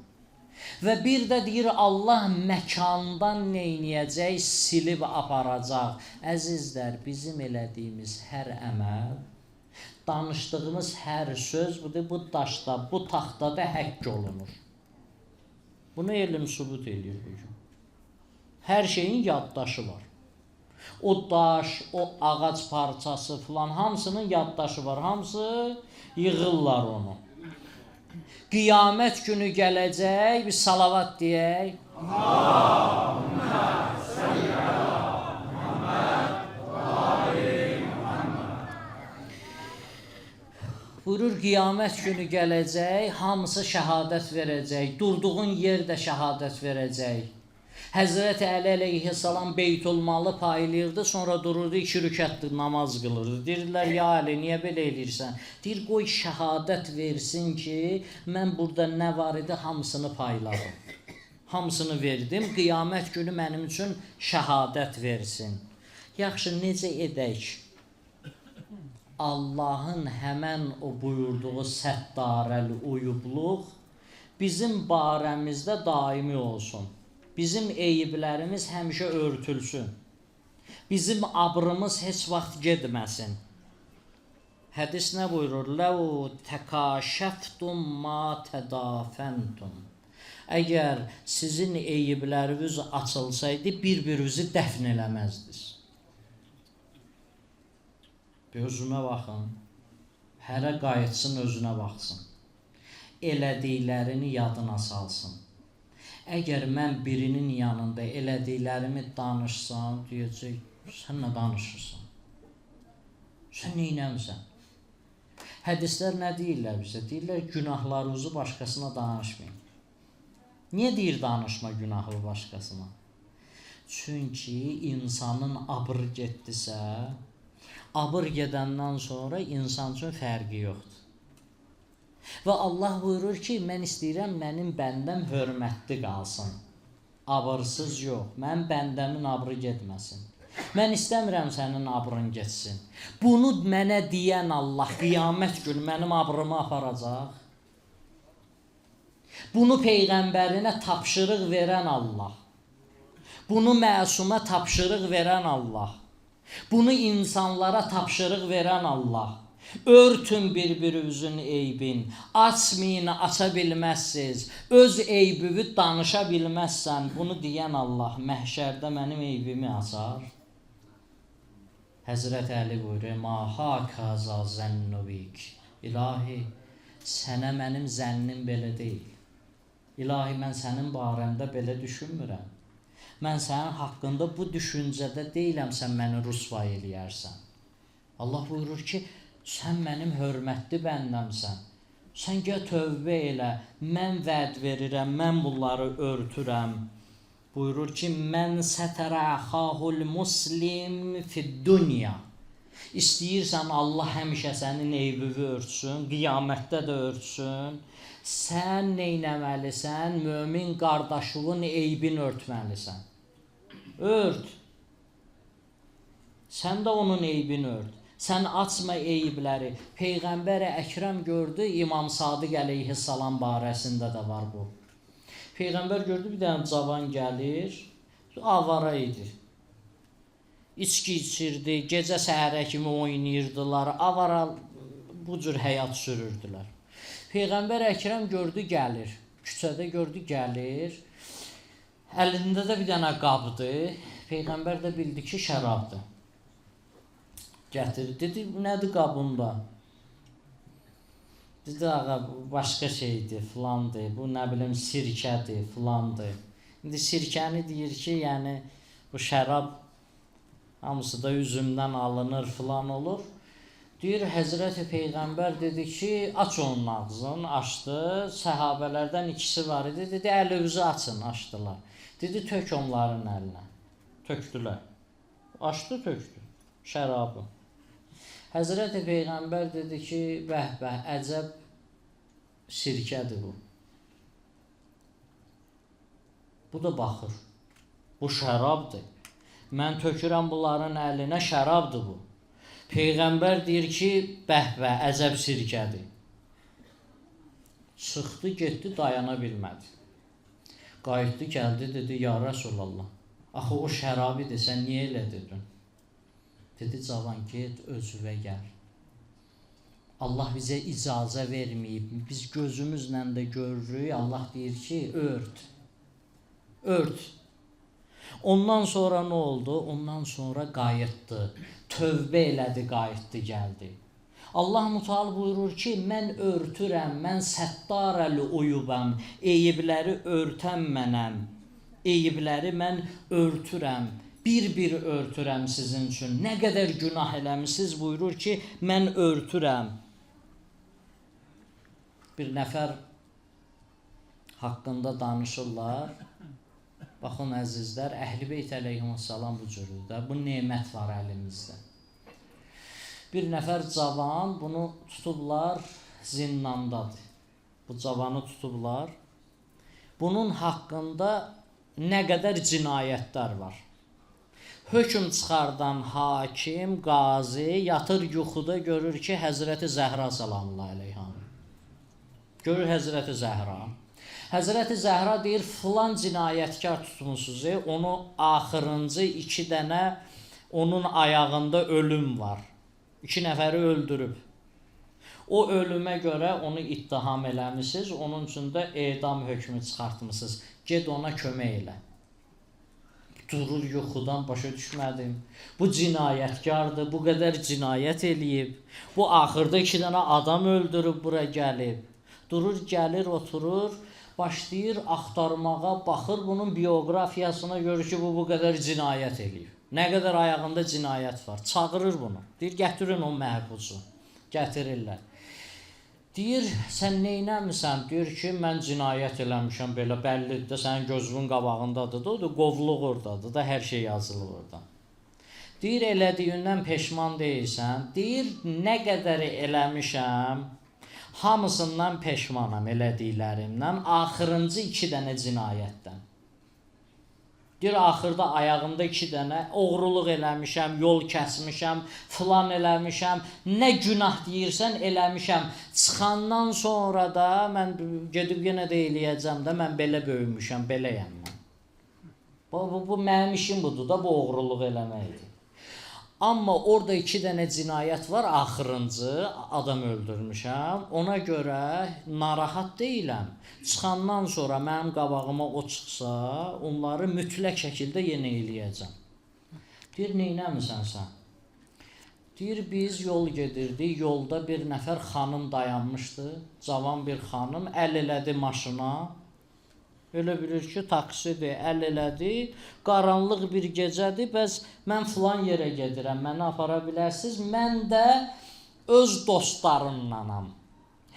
Və bir də deyir, Allah məkandan neyniyəcək, silib aparacaq. Əzizlər, bizim elədiyimiz hər əməl, danışdığımız hər söz, bu daşda, bu taxtada həkk olunur. Bunu elm sübut edir bugün. Hər şeyin yaddaşı var. O daş, o ağac parçası filan, hamısının yaddaşı var. Hamısı yığırlar onu. Qiyamət günü gələcək, bir salavat deyək. Allahümme salli ala Muhammed və ali Muhammed. Buyurur, qiyamət günü gələcək, hamısı şəhadət verəcək, durduğun yer də şəhadət verəcək. Həzrəti Əli əleyhissalam Beytulmalı paylayırdı, sonra dururdu, 2 rükətli namaz qılırdı. Deyirlər, ya Əli, niyə belə eləyirsən? Deyir, qoy şəhadət versin ki, mən burada nə var idi, hamısını payladım. Hamısını verdim, qiyamət günü mənim üçün şəhadət versin. Yaxşı, necə edək? Allahın həmən o buyurduğu səttarəl uyubluq bizim barəmizdə daimi olsun. Bizim eyiblərimiz həmişə örtülsün. Bizim abrımız heç vaxt gedməsin. Hədis nə buyurur? Ləv təkəşəftum ma tədafəntum. Əgər sizin eyibləriniz açılsaydı, bir-birinizi dəfn eləməzdiniz. Bir özünə baxın. Hərə qayıtsın, özünə baxsın. Elədiklərini yadına salsın. Əgər mən birinin yanında elədiklərimi danışsam, deyəcək, sən nə danışırsan? Sən neynəmsən? Hədislər nə deyirlər bizə? Deyirlər, günahlarınızı başqasına danışmayın. Niyə deyir danışma günahı başqasına? Çünki insanın abır getdisə, abır gedəndən sonra insan üçün fərqi yoxdur. Və Allah buyurur ki, mən istəyirəm mənim bəndəm hörmətli qalsın. Abırsız yox, mənim bəndəmin abrı getməsin. Mən istəmirəm sənin abrın getsin. Bunu mənə deyən Allah qiyamət günü mənim abrımı aparacaq. Bunu Peyğəmbərinə tapşırıq verən Allah. Bunu məsuma tapşırıq verən Allah. Bunu insanlara tapşırıq verən Allah. Örtün bir-birinizin eybin, açmayın, aça bilməzsiniz, öz eybini danışa bilməzsən, bunu deyən Allah məhşərdə mənim eybimi açar. Həzrət Əli buyurur, ma hakaza zənnubik. İlahi, sənə mənim zənnim belə deyil. İlahi, mən sənin barəmdə belə düşünmürəm. Mən sənin haqqında bu düşüncədə deyiləm, sən məni rüsvay eləyərsən. Allah buyurur ki, sən mənim hörmətli bəndəmsən. Sən gəl tövbə elə, mən vəd verirəm, mən bunları örtürəm. Buyurur ki, mən sətərə əxahul muslim fid-dünya. İstəyirsən Allah həmişə sənin eybini örtsün, qiyamətdə də örtsün. sən neynəməlisən? Mömin qardaşının eybini örtməlisən. Ört. Sən də onun eybini ört. Sən açma eyibləri. Peyğəmbər Əkrəm gördü, İmam Sadiq əleyhissalam barəsində də var bu. Peyğəmbər gördü, bir dənə cavan gəlir, avara idi. İçki içirdi, gecə səhərə kimi oynayırdılar, avara bu cür həyat sürürdülər. Peyğəmbər Əkrəm gördü, gəlir. Küçədə gördü, gəlir. Əlində də bir dənə qabdır. Peyğəmbər də bildi ki, şərabdır. Gətirir. Dedi, nədir qabında? Dedi, ağa, başqa şeydir, filandır. Bu, nə bilim, sirkədir, filandır. İndi sirkəni deyir ki, yəni, bu şərab hamısı da üzümdən alınır, filan olur. Deyir, Həzrəti Peyğəmbər dedi ki, aç onun ağzını, açdı. Səhabələrdən ikisi var idi. Dedi, əlinizi açın, açdılar. Dedi, tök onların əlinə. Tökdülər. Açdı, tökdü. Şərabı. Həzrəti Peyğəmbər dedi ki, bəh-bəh, əcəb sirkədir bu. Bu da baxır. Bu şərabdır. Mən tökürəm bunların əlinə, şərabdır bu. Peyğəmbər deyir ki, bəh-bəh, əcəb sirkədir. Çıxdı, getdi, dayana bilmədi. Qayıtdı, gəldi, dedi, ya Rəsulallah, axı o şərabidir, sən niyə elə dedin? Dedi, cavan, get, özüvə gəl. Allah bizə icazə verməyib, biz gözümüzlə də görürük, Allah deyir ki, ört. Ört. Ondan sonra nə oldu? Ondan sonra qayıtdı. Tövbə elədi, qayıtdı, gəldi. Allah Müteal buyurur ki, mən örtürəm, mən səttarəli uyubam, eyibləri örtən mənəm. Eyibləri mən örtürəm. Bir-bir örtürəm sizin üçün. Nə qədər günah eləmişsiniz buyurur ki, mən örtürəm. Bir nəfər haqqında danışırlar. Baxın əzizlər, Əhl-i Beyt əleyhissalam bu cürüdür. Bu nemət var əlimizdə. Bir nəfər cavan, bunu tutublar, zindandadır. Bu cavanı tutublar. Bunun haqqında nə qədər cinayətlər var. Hökm çıxardan hakim, qazi yatır yuxuda görür ki, Həzrəti Zəhra salamullah əleyhə. Görür Həzrəti Zəhra. Həzrəti Zəhra deyir, filan cinayətkar tutmusunuz, onu axırıncı 2 dənə onun ayağında ölüm var. 2 nəfəri öldürüb. O ölümə görə onu ittiham eləmişsiniz, onun üçün də edam hökmü çıxartmışsınız. Ged ona kömək elə. Durur yuxudan, başa düşmədim. Bu cinayətkardır, bu qədər cinayət eləyib. Bu axırda 2 dənə adam öldürüb, bura gəlib. Durur, gəlir, oturur, başlayır axtarmağa, baxır bunun bioqrafiyasına görür ki, bu qədər cinayət eləyib. Nə qədər ayağında cinayət var. Çağırır bunu. Deyir, gətirin o məhbusu. Gətirirlər. Deyir, sən neynəmirsən? Deyir ki, mən cinayət eləmişəm, belə bəllidir də, sənin gözünün qabağındadır da, o da qovluq oradadır da, hər şey yazılır orada. Deyir, elədiyindən peşman deyilsən. Deyir, nə qədər eləmişəm, hamısından peşmanam elədiklərimdən, axırıncı 2 dənə cinayətdən. Deyir, axırda ayağımda 2 dənə oğruluq eləmişəm, yol kəsmişəm, filan eləmişəm, nə günah deyirsən eləmişəm. Çıxandan sonra da mən gedib yenə də eləyəcəm də, mən belə böyümüşəm, beləyəm mən. Bu mənim işim budur da, bu oğruluq eləməkdir. Amma orada 2 dənə cinayət var, axırıncı adam öldürmüşəm. Ona görə narahat deyiləm. Çıxandan sonra mənim qabağıma o çıxsa, onları mütləq şəkildə yenə eləyəcəm. Deyir, neynəmirsən sən? Deyir, biz yol gedirdik, yolda bir nəfər xanım dayanmışdı. Cavan bir xanım, əl elədi maşına. Elə bilir ki, taksidir, əl elədi, qaranlıq bir gecədir, bəs mən filan yerə gedirəm, məni apara bilərsiniz. Mən də öz dostlarımlanam.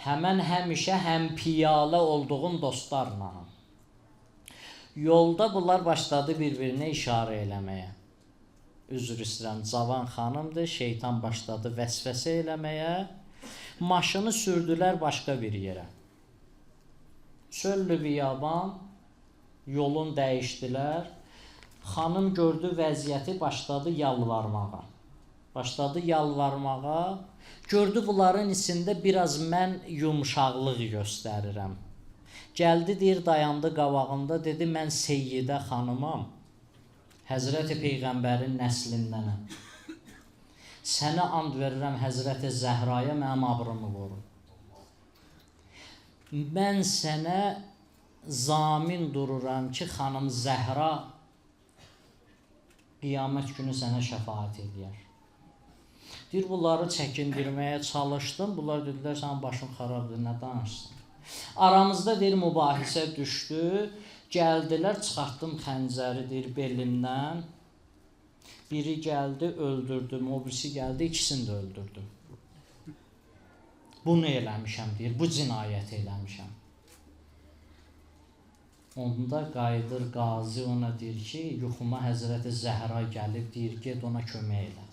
Həmən həmişə həm piyalə olduğum dostlarlanam. Yolda bunlar başladı bir-birinə işarə eləməyə. Üzr istəyirəm, cavan xanımdır, şeytan başladı vəsvəsə eləməyə. Maşını sürdülər başqa bir yerə. Çöllü biyaban, yolun dəyişdilər. Xanım gördü vəziyyəti, başladı yalvarmağa. Gördü bunların içində biraz mən yumşaqlıq göstərirəm. Gəldi, deyir, dayandı qabağında, dedi, mən Seyyidə xanımam, Həzrəti Peyğəmbərin nəslindənəm. Sənə and verirəm Həzrəti Zəhraya, mənim abrımı qorun. Mən sənə zamin dururam ki, xanım Zəhra qiyamət günü sənə şəfaət edər. Deyir, bunları çəkindirməyə çalışdım. Bunlar dedilər, sənin başın xarabdır, nə danışsın? Aramızda, deyir, mübahisə düşdü. Gəldilər, çıxartdım xəncəri, deyir, belimdən. Biri gəldi, öldürdüm. O birisi gəldi, ikisini də öldürdüm. Bunu eləmişəm, deyir, bu cinayət eləmişəm. Onda qayıdır qazi, ona deyir ki, yuxuma Həzrəti Zəhra gəlib, deyir, get ona kömək elə.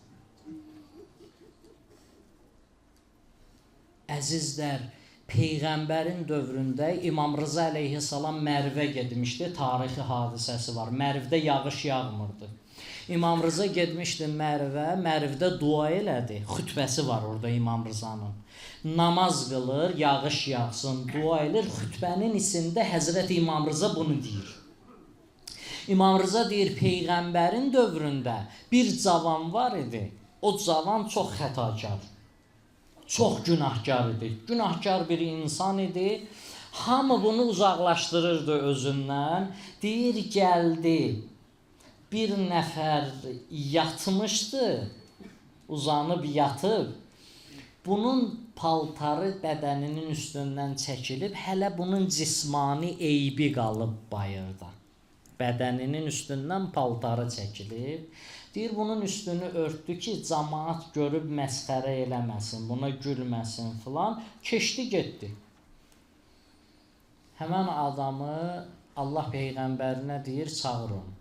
Əzizlər, Peyğəmbərin dövründə İmam Rıza əleyhissalam Mərvə getmişdi, tarixi hadisəsi var. Mərvdə yağış yağmırdı. İmam Rıza getmişdi Mərvdə dua elədi. Xütbəsi var orada İmam Rızanın. Namaz qılır, yağış yağsın, dua edir. Xütbənin içində Həzrəti İmam Rıza bunu deyir. İmam Rıza deyir, Peyğəmbərin dövründə bir cavan var idi. O cavan çox xətakar. Çox günahkar idi. Günahkar bir insan idi. Hamı bunu uzaqlaşdırırdı özündən. Deyir, gəldi. Bir nəfər yatmışdı. Uzanıb yatıb. Bunun paltarı bədəninin üstündən çəkilib. Hələ bunun cismani eybi qalıb bayırda. Bədəninin üstündən paltarı çəkilib. Deyir, bunun üstünü örtdü ki, cəmaat görüb məsxərə eləməsin, buna gülməsin filan. Keçdi, getdi. Həmən adamı Allah Peyğəmbərinə deyir, çağırın.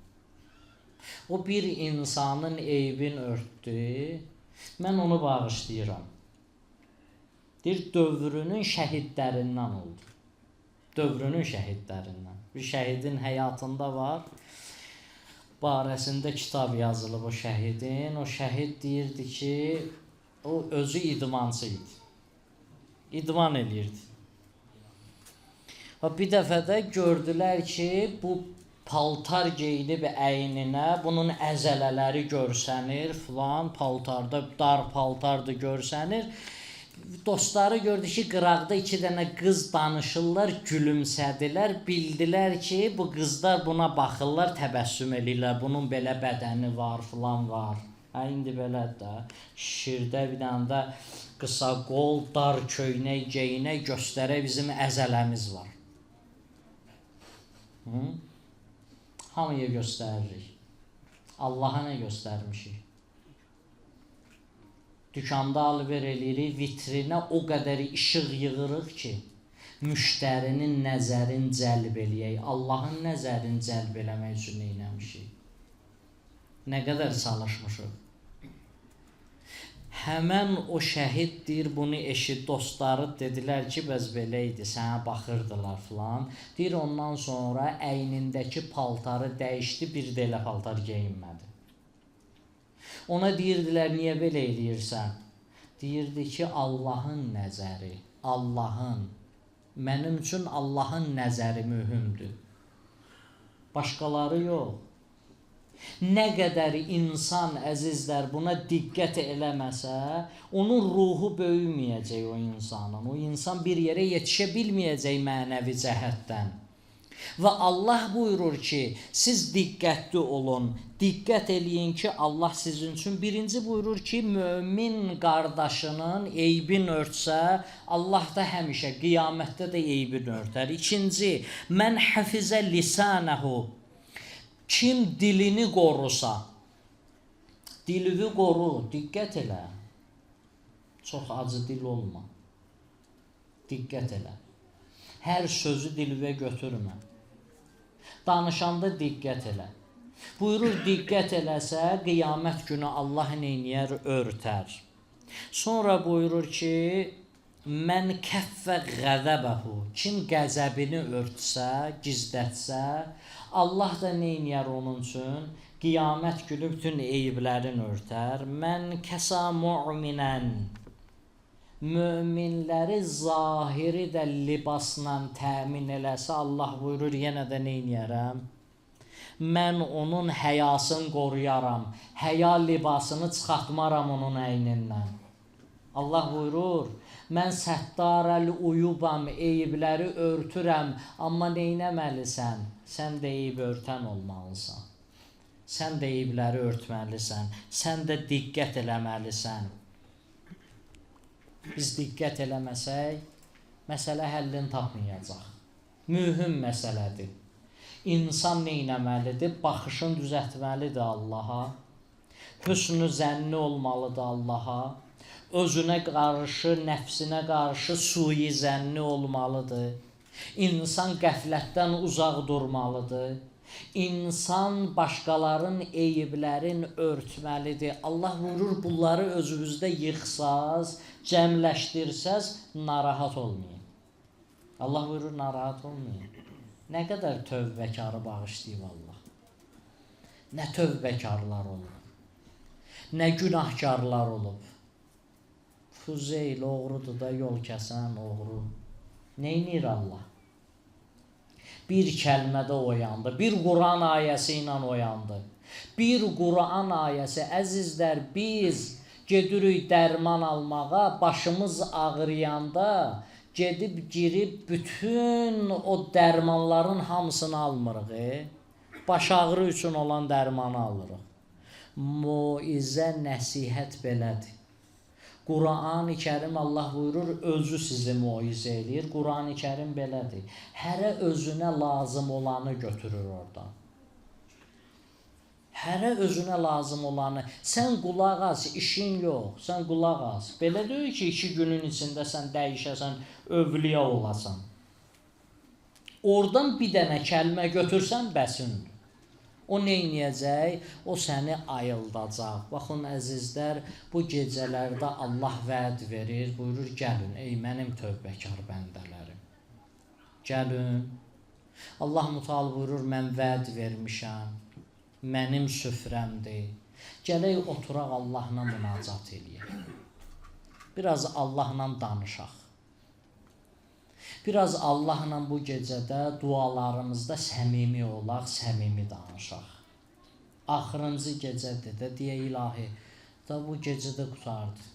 O bir insanın eybini örtdü, mən onu bağışlayıram. Deyir, dövrünün şəhidlərindən oldu. Dövrünün şəhidlərindən. Bir şəhidin həyatında var. Barəsində kitab yazılıb o şəhidin. O şəhid deyirdi ki, o özü idmançı idi. İdman eləyirdi. Bir dəfə də gördülər ki, bu paltar geyinib əyninə, bunun əzələləri görsənir filan, paltarda, dar paltarda görsənir. Dostları gördü ki, qıraqda 2 dənə qız danışırlar, gülümsədilər, bildilər ki, bu qızlar buna baxırlar, təbəssüm eləyirlər, bunun belə bədəni var, filan var. İndi belədir də, şişirdə bir dənə də qısa qol, dar köynək, geyinək göstərək bizim əzələmiz var. Hamıya göstəririk. Allaha nə göstərmişik? Dükanda alver eləyirik, vitrinə o qədər işıq yığırıq ki, müştərinin nəzərin cəlb eləyək. Allahın nəzərini cəlb eləmək üçün neynəmişik? Nə qədər çalışmışıq? Həmən o şəhid deyir, bunu eşit, dostları dedilər ki, bəs belə idi, sənə baxırdılar filan. Deyir, ondan sonra əynindəki paltarı dəyişdi, bir də elə paltar geyinmədi. Ona deyirdilər, niyə belə eləyirsən? Deyirdi ki, Allahın nəzəri, Allahın, mənim üçün Allahın nəzəri mühümdür. Başqaları yox. Nə qədər insan, əzizlər, buna diqqət eləməsə, onun ruhu böyüməyəcək o insanın. O insan bir yerə yetişə bilməyəcək mənəvi cəhətdən. Və Allah buyurur ki, siz diqqətli olun, diqqət eləyin ki, Allah sizin üçün birinci buyurur ki, mömin qardaşının eybini örtsə, Allah da həmişə qiyamətdə də eybini örtər. İkinci, mən hafizə lisanəhu, kim dilini qorusa, dilini qoru, diqqət elə, çox acı dil olma, diqqət elə, hər sözü dilvə götürmə. Danışanda diqqət elə. Buyurur, diqqət eləsə, qiyamət günü Allah neyniyər, örtər. Sonra buyurur ki, Mən kəffə qəzəbəhu. Kim qəzəbini örtsə, gizlətsə, Allah da neyniyər onun üçün? Qiyamət günü bütün eyiblərini örtər. Mən kəsə mu'minən. Möminləri zahiri də libasla təmin eləsə, Allah buyurur, yenə də neyniyərəm? Mən onun həyasını qoruyaram. Həya libasını çıxartmaram onun əynindən. Allah buyurur, mən səttarəl uyubam, eyibləri örtürəm, amma neynəməlisən? Sən də eyib örtən olmalısan. Sən də eyibləri örtməlisən. Sən də diqqət eləməlisən. Biz diqqət eləməsək, məsələ həllini tapmayacaq. Mühüm məsələdir. İnsan neynəməlidir? Baxışını düzəltməlidir Allaha. Hüsnü zənni olmalıdır Allaha. Özünə qarşı, nəfsinə qarşı sui zənni olmalıdır. İnsan qəflətdən uzaq durmalıdır. İnsan başqalarının eyiblərini örtməlidir. Allah vurur, bunları özünüzdə yıxsaz, cəmləşdirsəz, narahat olmayın. Allah vurur, narahat olmayın. Nə qədər tövbəkarı bağışlayıb Allah. Nə tövbəkarlar olub. Nə günahkarlar olub. Füzeyl oğrudur da yol kəsən oğru. Neynir Allah? Bir kəlmədə oyandı. Bir Quran ayəsi ilə oyandı. Bir Quran ayəsi. Əzizlər, biz gedirik dərman almağa, başımız ağrıyanda gedib girib bütün o dərmanların hamısını almırıq. Baş ağrı üçün olan dərmanı alırıq. Moizə, nəsihət belədir. Quran-ı Kərim Allah buyurur, özü sizi moizə eləyir. Quran-ı Kərim belədir. Hərə özünə lazım olanı götürür oradan. Hərə özünə lazım olanı. Sən qulaq as, işin yox. Sən qulaq as. Belə deyil ki, 2 günün içində sən dəyişəsən, övliya olasan. Oradan bir dənə kəlmə götürsən, bəsindir. O neyniyəcək? O səni ayıldacaq. Baxın, əzizlər, bu gecələrdə Allah vəd verir, buyurur, gəlin, ey mənim tövbəkar bəndələrim. Gəlin. Allah Müteal buyurur, mən vəd vermişəm, mənim süfrəmdir. Gələk oturaq Allahla münacat eləyək. Biraz Allahla danışaq. Biraz Allahla bu gecədə dualarımızda səmimi olaq, səmimi danışaq. Axırıncı gecədir də, deyə ilahi, da bu gecədə qutardı.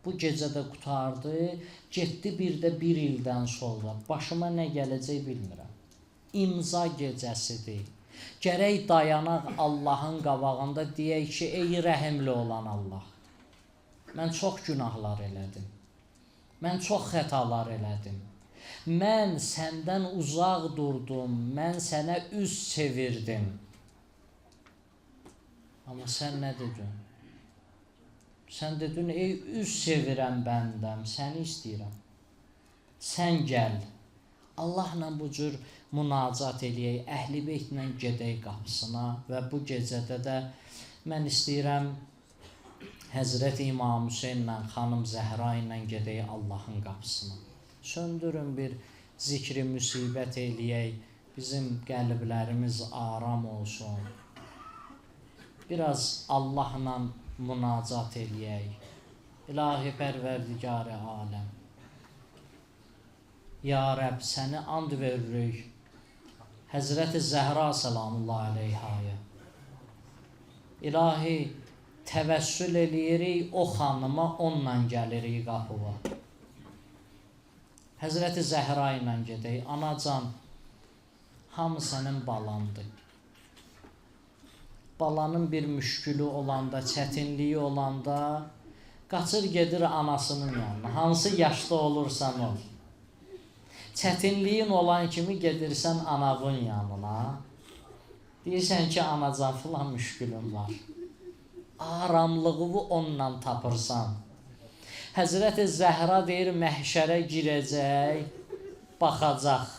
Bu gecədə qutardı, getdi bir də 1 ildən sonra. Başıma nə gələcək bilmirəm. İmza gecəsidir. Gərək dayanaq Allahın qabağında deyək ki, ey rəhimli olan Allah. Mən çox günahlar elədim. Mən çox xətalar elədim. Mən səndən uzaq durdum, mən sənə üz çevirdim. Amma sən nə dedin? Sən dedin, ey üz çevirən bəndəm, səni istəyirəm. Sən gəl, Allahla bu cür münacat eləyək, Əhl-i Beytlə gedək qapısına və bu gecədə də mən istəyirəm Həzrət İmam Hüseynlə, xanım Zəhra ilə gedək Allahın qapısına. Söndürün bir zikri müsibət eləyək, bizim qəlblərimiz aram olsun. Biraz Allahla münacat eləyək. İlahi pərverdigar-ı aləm. Ya Rəbb, səni and veririk. Həzrət-i Zəhra salamullahi aleyhaya. İlahi, təvəssül eləyirik o xanıma, onunla gəlirik qapıva. Həzrət-i Zəhra ilə gedək, anacan, hamı sənin balandır. Balanın bir müşkülü olanda, çətinliyi olanda, qaçır gedir anasının yanına, hansı yaşda olursan ol. Çətinliyin olan kimi gedirsən anavın yanına, deyirsən ki, anacan, filan müşkülün var. Aramlığını onunla tapırsan. Həzrət-i Zəhra deyir, məhşərə girəcək, baxacaq.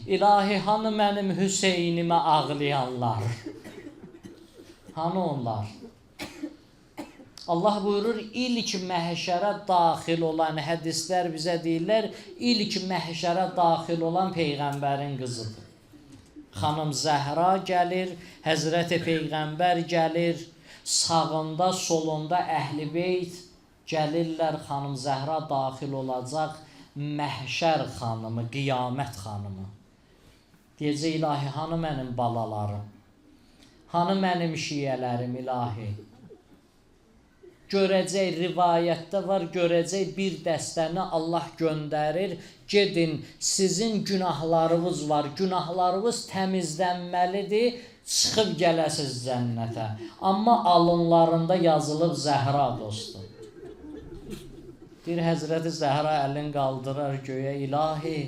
İlahi, hanı mənim Hüseynimə ağlayanlar? Hanı onlar? Allah buyurur, ilk məhşərə daxil olan, hədislər bizə deyirlər, ilk məhşərə daxil olan Peyğəmbərin qızıdır. Xanım Zəhra gəlir, Həzrəti Peyğəmbər gəlir, sağında, solunda Əhl-i Beyt gəlirlər, xanım Zəhra daxil olacaq, məhşər xanımı, qiyamət xanımı. Deyəcək, ilahi, hanı mənim balalarım, hanı mənim şiyələrim, ilahi. Görəcək, rivayətdə var, görəcək bir dəstəni Allah göndərir, gedin, sizin günahlarınız var, günahlarınız təmizlənməlidir, çıxıb gələsiz cənnətə. Amma alınlarında yazılıb Zəhra dostu. Deyir, Həzrəti Zəhra əlin qaldırar göyə, ilahi,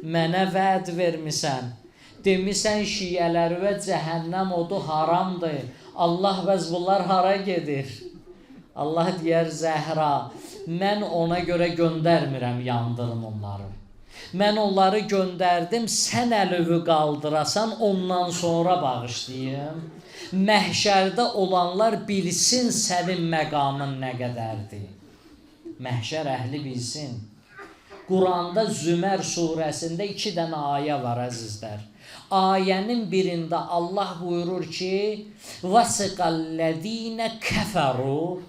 mənə vəd vermisən, demisən şiyələri və cəhənnəm odu haramdır, Allah vəz bunlar hara gedir? Allah deyər, Zəhra, mən ona görə göndərmirəm, yandırım onları. Mən onları göndərdim, sən əlövü qaldırasan, ondan sonra bağışlayım. Məhşərdə olanlar bilsin sənin məqamın nə qədərdir. Məhşər əhli bilsin. Quranda Zümər surəsində 2 dənə ayə var, əzizlər. Ayənin birində Allah buyurur ki, vəsiqəl-ləzīnə kəfəru.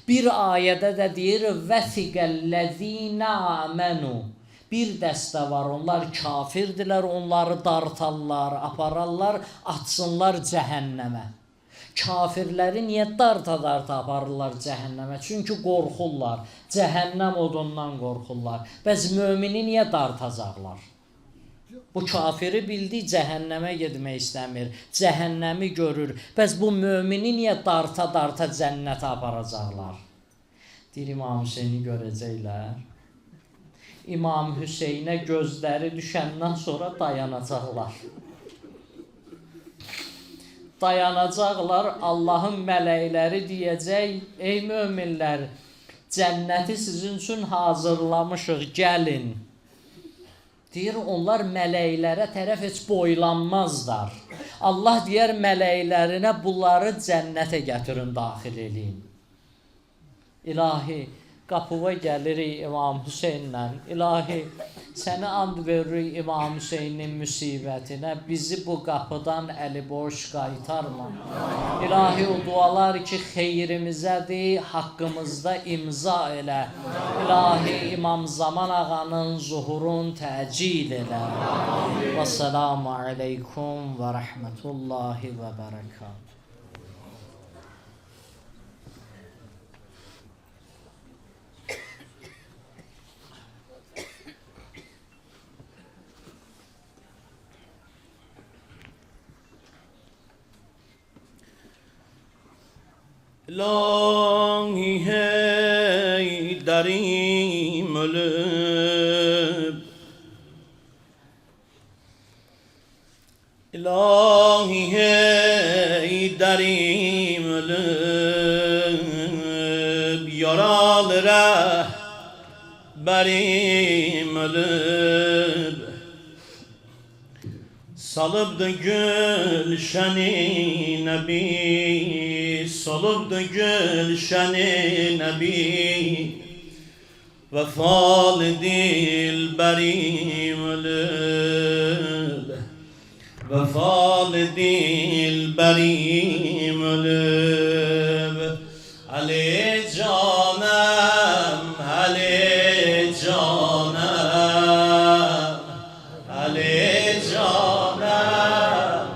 Bir ayədə də deyir, vəsiqəl-ləzīnə əmənu. Bir dəstə var, onlar kafirdirlər, onları dartarlar, apararlar, atsınlar cəhənnəmə. Kafirləri niyə darta-darta aparırlar cəhənnəmə? Çünki qorxurlar, cəhənnəm odundan qorxurlar. Bəs mömini niyə dartacaqlar? Bu kafiri bildi, cəhənnəmə getmək istəmir, cəhənnəmi görür. Bəs bu mömini niyə darta-darta cənnətə aparacaqlar? Deyir, İmam Hüseyni görəcəklər. İmam Hüseynə gözləri düşəndən sonra dayanacaqlar. Dayanacaqlar, Allahın mələkləri deyəcək, ey möminlər, cənnəti sizin üçün hazırlamışıq, gəlin. Deyir, onlar mələklərə tərəf heç boylanmazlar. Allah deyər mələklərinə, bunları cənnətə gətirin, daxil eləyin. İlahi, qapıva gəlirik İmam Hüseynlə. İlahi, səni and veririk İmam Hüseynin müsibətinə. Bizi bu qapıdan əli boş qaytarma. İlahi, o dualar ki, xeyrimizədir, haqqımızda imza elə. İlahi, İmam Zaman ağanın zuhurun təcil elə. Və selamu aleykum və rəhmətullahi və bərəkatuhu. İlahi hey derim ölüp, İlahi hey derim ölüp, yaralı rehberim ölüp, salıbdı gülşeni nebi, salıbdı gülşeni nebi, vefalı dilberim ölüp, vefalı dilberim ölüp. Ali canım, Ali canım, Ali canım,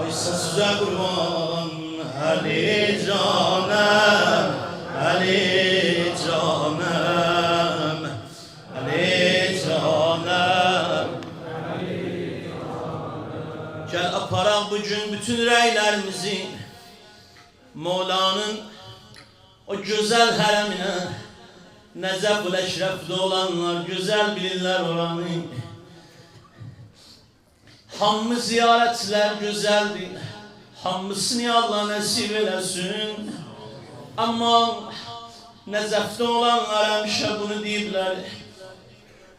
oysa size kurban. Ali canım, Ali canım, Ali canım. Gel aparaq bugün bütün rəylərimizi Mevla'nın o güzel hərəminə. Necəf-ül Əşrəfdə olanlar güzel bilirlər oranı. Hamı ziyarətçilər güzeldir, hamısını Allah nəsib eləsin. Amma Necəfdə olanlar həmişə bunu deyiblər.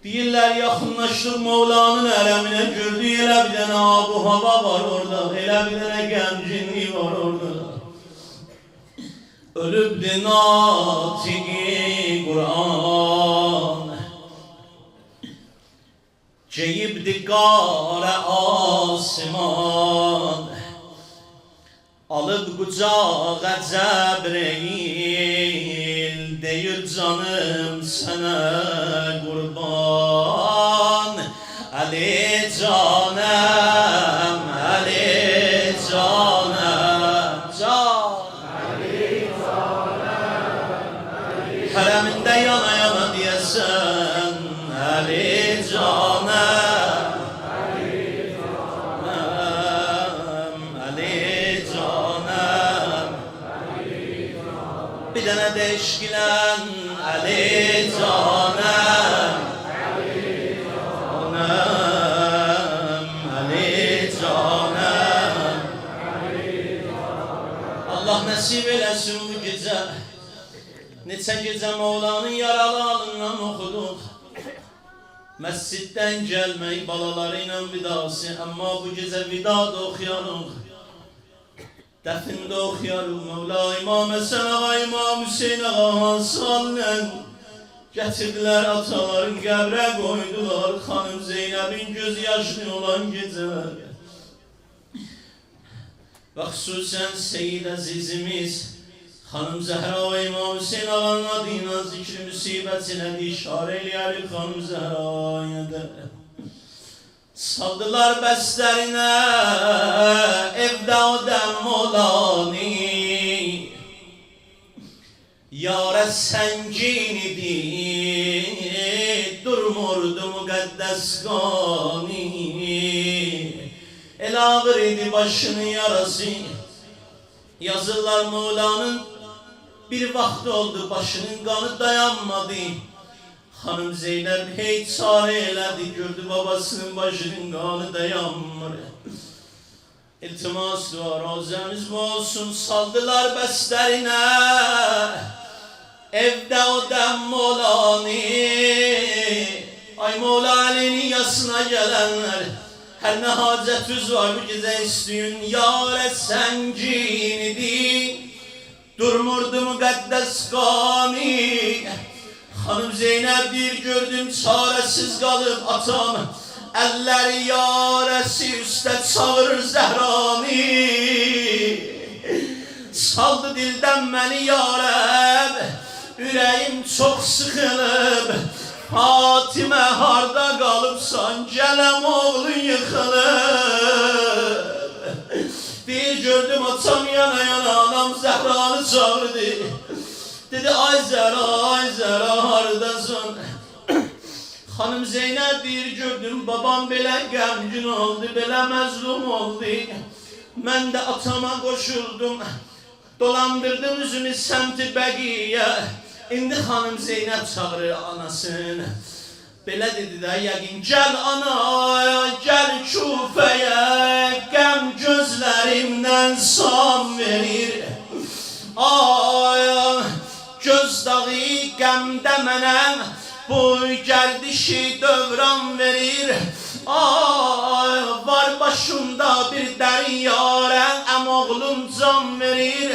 Deyirlər, yaxınlaşdıq Mevla'nın hərəminə, gördük elə bir dənə abu hava var orada, elə bir dənə gəmcinlik var orada. Ölübdü natigi Kur'an, ceyibdi qara asman, alıp kucağa Cəbreyil, deyir canım sənə qurban. Ali canım, Ali canım, can. Hərəmində yana yana deyəsən, Ali canım, Ali canım. Bir dənə də eşqilən, Ali canım, Ali canım. Allah nəsib eləsin bu gecə. Neçə gecə Mevlanın yaralı alından oxuduq. Məsciddən gəlmək balaları ilə vidası, amma bu gecə vida da oxuyarıq. Dəfin də oxuyarıq. Mevla İmam Həsən ağa, İmam Hüseyin ağa sallən gətirdilər, ataların qəbrə qoydular. Xanım Zeynəbin göz yaşlı olan gecələr və xüsusən Seyyid Əzizimiz Xanım Zəhra və İmam Hüseyin ağanın adıyla zikri müsibət elədi, işarə eləyərik Xanım Zəhraya da. Saldılar bəstlərinə evdə o dəm olanı, yara səngin idi, durmurdu müqəddəs qani. El ağır idi başının yarası, yazırlar Mevlanın bir vaxt oldu başının qanı dayanmadı. Xanım Zeynəb hey çare elədi, gördü babasının başının qanı dayanmır. İltimas var, azəmiz bu olsun, saldılar bəstlərinə evdə o dəm olanı. Ay Mevla Ali'nin yasına gələnlər, hər nə hacətüz var bu gecə istəyin, yara səngin idi, durmurdu müqəddəs qani. Xanım Zeynəb bir gördüm çarəsiz qalıb atam, əlləri yarəsi üstə çağırır Zəhranı. Saldı dildən məni yarəb, ürəyim çox sıxılıb. Fatimə harda qalıbsan, gələm oğlun yıxılıb. Bir gördüm atam yana yana, anam Zəhranı çağırdı. Dedi ay Zəhra hardasan? Xanım Zeynəb bir gördüm, babam belə qəmgin oldu, belə məzlum oldu. Mən də atama qoşuldum, dolandırdım üzümü səmti bəqiyə. İndi Xanım Zeynəb çağırır anasını. Belə dedi də yəqin, gəl ana, gəl Kufəyə, qəm gözlərimdən sam verir. Ay, göz dağı qəmdə mənəm, bu gərdişi dövran verir. Ay, var başımda bir dərin yarə, əmoğlum can verir.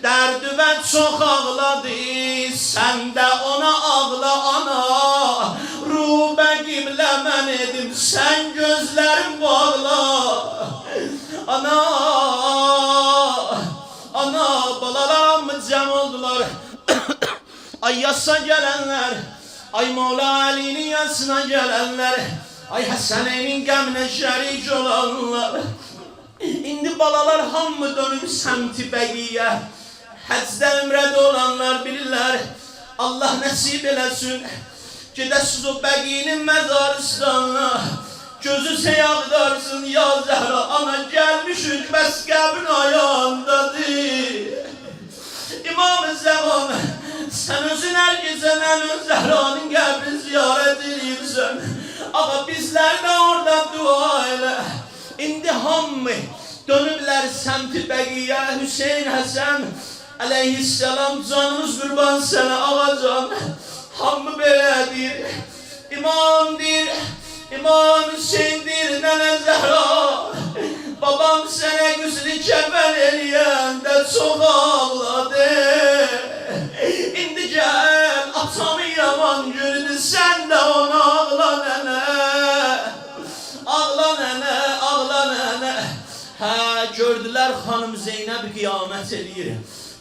Dərdüvə çox ağladı, sən də ona ağla ana. Rubə qiblə mən edim, sən gözlərim bağla. Ana, ana, balalarım cəm oldular. Ay yasa gələnlər, ay Mevla Ali'nin yasına gələnlər, ay Həsəneynin qəminə şərik olanlar. İndi balalar hamı dönüb səmti bəqiyə. Həcdə ömrədə olanlar bilirlər, Allah nəsib eləsin. Gedəsiz o bəqinin məzarıstanına, gözü seyaqdarsın ya Zəhra. Ana gəlmişük, bəs qəbrin ayağındadır. İmam-ı Zaman, sən özün hər gecənən öz Zəhranın qəbrini ziyarət edirsən. Ağa bizlər də orada dua elə. İndi hamı dönüblər səmti bəqiyə. Hüseyin Həsən Aleyhisselam, canımız qurban sənə ağacan. Hamı belədir, imamdir, İmam Hüseyindir, nənə Zəhra. Babam sənə güzlü kəfən eləyəndə çox ağladı. gördülər xanım Zeynəb qiyamət eləyir.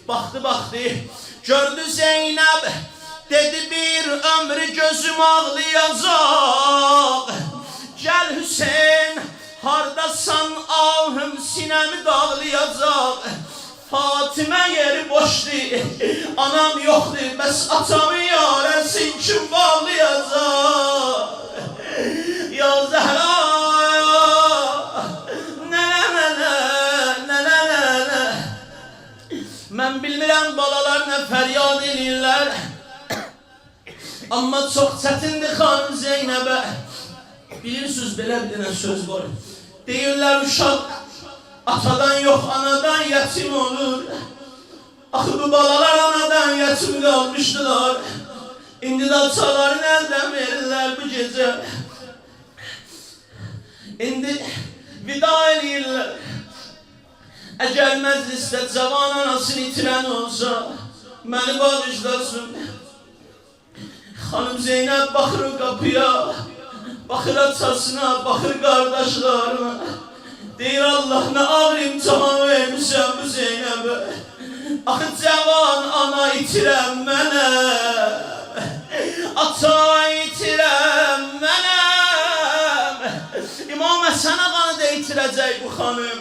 Baxdı, gördü Zeynəb, dedi bir ömrü gözüm ağlayacaq. Gəl Hüseyin, hardasan ahım sinəmi dağlayacaq. Fatimə yeri boşdur, anam yoxdur, bəs atamı yarəsin kim bağlayacaq? Ya Zəhra, mən bilmirəm balalar nə fəryad edirlər. Amma çox çətindir xanım Zeynəbə. Bilirsiniz, belə bir dənə söz var. Deyirlər uşaq atadan yox, anadan yetim olur. Axı bu balalar anadan yetim qalmışdılar. İndi də ataların əldən verirlər bu gecə. İndi vida eləyirlər. Əgər məclisdə cavan anasını itirən olsa, məni bağışlasın. Xanım Zeynəb baxır o qapıya, baxır atasına, baxır qardaşlarına. Deyir Allah, nə ağır imtihan vermişəm bu Zeynəbə. Axı cavan ana itirəm mənəm, ata itirəm mənəm. İmam Həsən ağanı da itirəcək bu xanım.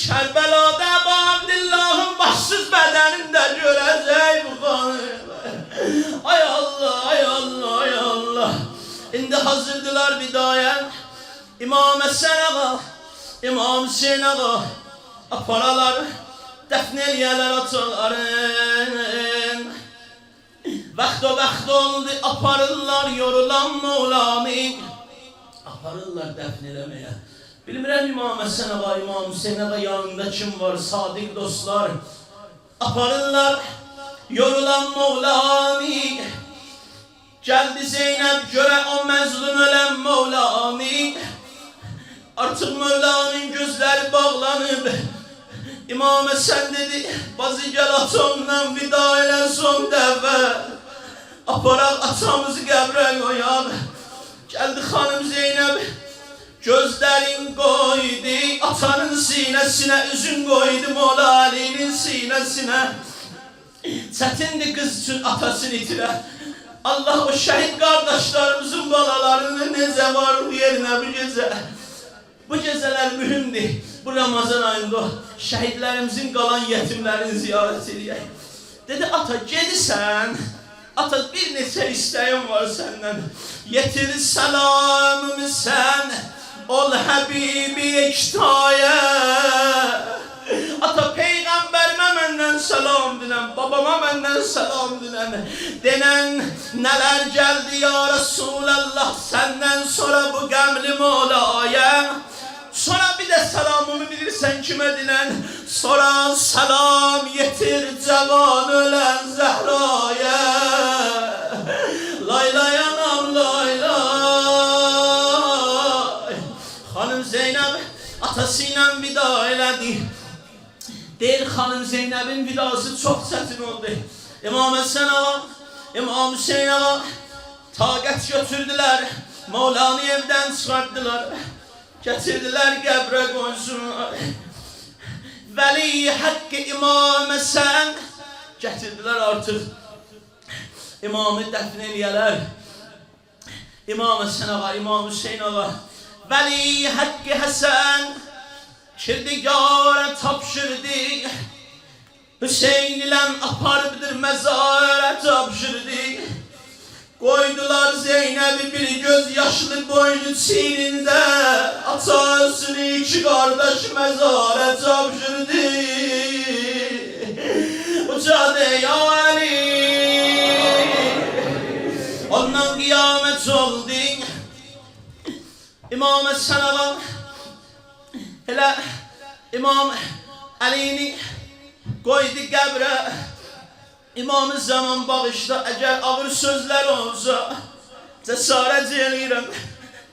Kərbəlada Əbu Abdillahın başsız bədənində görəcək bu xanım. Ay Allah, ay Allah, ay Allah. İndi hazırdılar vidaya. İmam Həsən ağa, İmam Hüseyin ağa aparalar, dəfn eləyərlər ataların. Vaxt oldu, aparırlar yorulan Mevlami. Aparırlar dəfn eləməyə. Bilmirəm İmam Həsən ağa, İmam Hüseyin ağa yanında kim var, sadiq dostlar. Aparırlar yorulan Mevlami. Gəldi Zeynəb görə o məzlum ölən Mevlami. Artıq Mevla'nın gözləri bağlanıb. İmam Həsən dedi, bazı gəl atamdan vida elə son dəvə. Aparaq atamızı qəbrə qoyaq. Gəldi xanım Zeynəb, gözlərin qoydu atanın sinəsinə, üzün qoydu Mola Alinin sinəsinə. Çətindir qız üçün atasını itirə. Allah o şəhid qardaşlarımızın balalarını necə var yerinə bu gecə. Bu gecələr mühümdir. Bu Ramazan ayında şəhidlərimizin qalan yetimlərini ziyarət edək. Dedi, ata gedirsən, ata bir neçə istəyim var səndən. Yetir səlamımı sən, ol Həbibi Ektayə. Ata Peyğəmbərimə məndən salam dinən, babama məndən salam dinən. Denən nələr gəldi ya Resulallah səndən sonra bu qəmli Molaya. Sonra bir de salamımı bilirsen kime dinen. Sonra salam yetir cavan ölen Zehra'ya. Lay lay anam lay lay. Hanım Zeynep atasıyla vida elədi. Deyir xanım Zeynep'in vidası çok çətin oldu. İmam Həsən ağa, İmam Hüseyin ağa taqət götürdülər. Mevlanı evden çıxartdılar. Getirdiler qəbrə qoysunlar. Vəli haqqı İmam Həsən getirdiler artıq. İmamı dəfn eləyələr. İmam Həsən ağa, İmam Hüseyin ağa. Vəli haqqı Həsən kirdigara tapşırdı. Hüseyin ilə aparıbdır məzara tapşırdı. Koydular Zeynep'i bir göz yaşlı boynu çiğninde. Atasını iki kardeş mezara tapşırdı. Ucadı ya Ali, ondan kıyamet oldu. İmam Həsən ağa hele İmam Ali'ni koydu qəbrə. İmamı zaman bağışla, eğer ağır sözler olsa cesaret eləyirəm.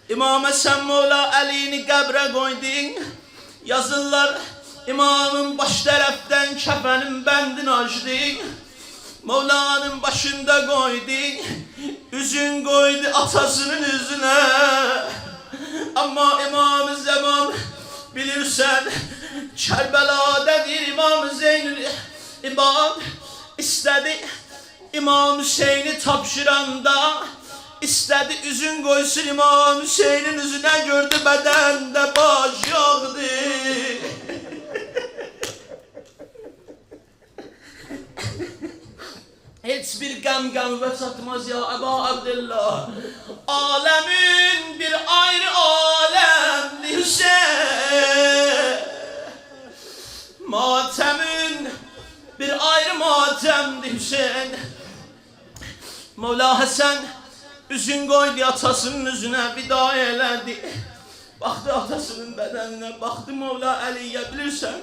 İmam Həsən Mola Ali'ni qəbrə qoydun. Yazırlar imamın baş tərəfdən kəfənin bəndini açdı. Mevla'nın başında koydu. Üzün koydu atasının üzüne. Ama İmam-ı Zaman bilirsən Kərbəladadır İmam Zeynül İbad istədi İmam Hüseyni tapşıranda istədi üzün qoysun İmam Hüseynin üzünə gördü bədəndə baş yoxdur. Heç bir qəm çatmaz ya Əba Abdillah. Aləmin bir ayrı aləmdir Hüseyin. Matəmin bir ayrı matəmdir Hüseyin. Mevla Həsən üzün qoydu atasının üzünə vida elədi. Baxdı atasının bədəninə, baxdı Mevla Əliyə bilirsən.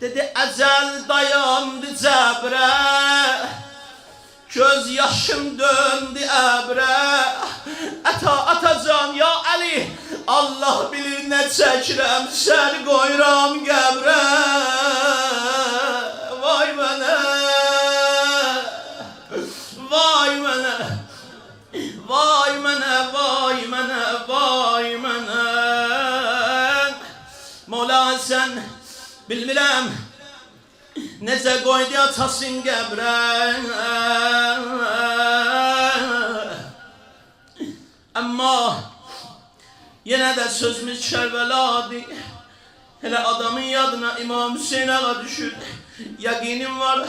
Dedi əcəl dayandı cəbrə. Göz yaşım döndü əbrə. Atacan ya Ali, Allah bilir nə çəkirəm, səni qoyuram qəbrə. Vay mənə, vay mənə, vay mənə, vay mənə, vay mənə. Mevla Həsən bilmirəm necə qoydu atasın qəbrə. Amma yenə də sözümüz Kərbəladır. Elə adamın yadına İmam Hüseyin ağa düşür. Yəqinim var.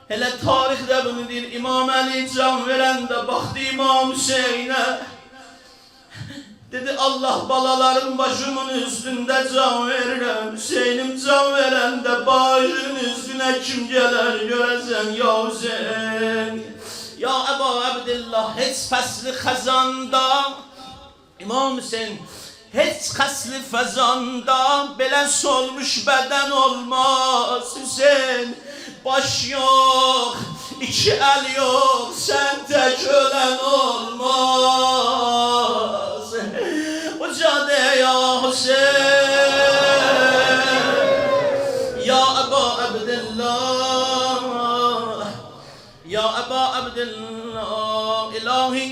Elə tarixdə bunu deyir. İmam Əli can verəndə baxdı İmam Hüseyinə. Dedi Allah balaların başımın üstündə can verirəm. Hüseynim can verəndə başının üstünə kim gələr görəsən ya Hüseyin. Ya Əba Abdillah heç fəsli xəzanda İmam Hüseyin heç fəsli fəzanda belə solmuş bədən olmaz Hüseyin. Baş yox, iki əl yox, sən tək ölən olmaz. Ucadı ya Hüseyin. Ya Əba Abdillah, ya Əba Abdillah. İlahi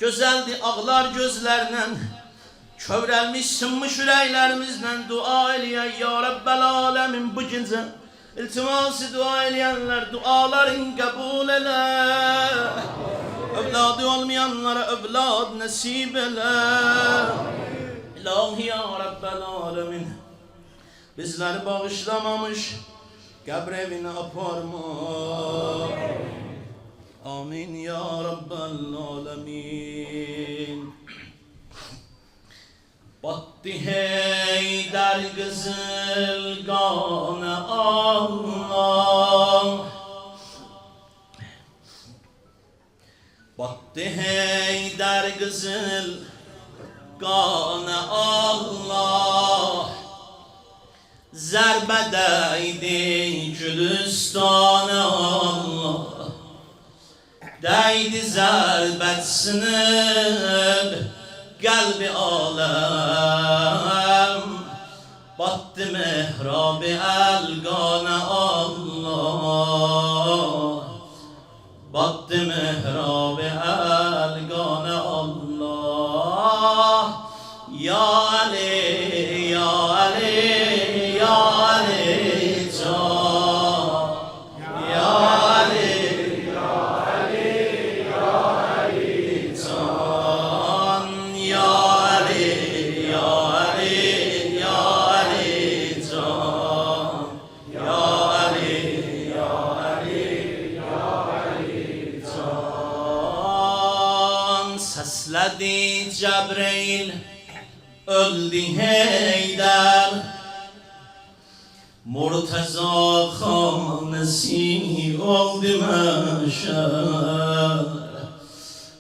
gözəldir ağlar gözlərlə, kövrəlmiş sınmış ürəklərimizlə dua eləyək ya Rəbbəl aləmin. Bu gecə İltiması dua edenler duaların kabul ele. Evladı olmayanlara evlad nasip ele. İlahi ya Rabbel alemin. Bizleri bağışlamamış kabrevine aparma. Amin ya Rabbel alemin. Battı hey der kızıl gane Allah. Battı hey der kızıl gane Allah. Zerbedeydi Gülistan'a Allah. Değdi zerbetsinin kalbi alem. Battı mihrab-ı elgane Allah. Battı mihrab-ı elgane Allah. Ya Ali, ya Ali, ya Ali can. Ya Ali, ya Ali, ya Ali can. Ya Ali, ya Ali, ya Ali can. Ya Ali, ya Ali, ya Ali can. Səslədi Cəbreyl, öldü Heydər. Murteza xanesi oldu məşər.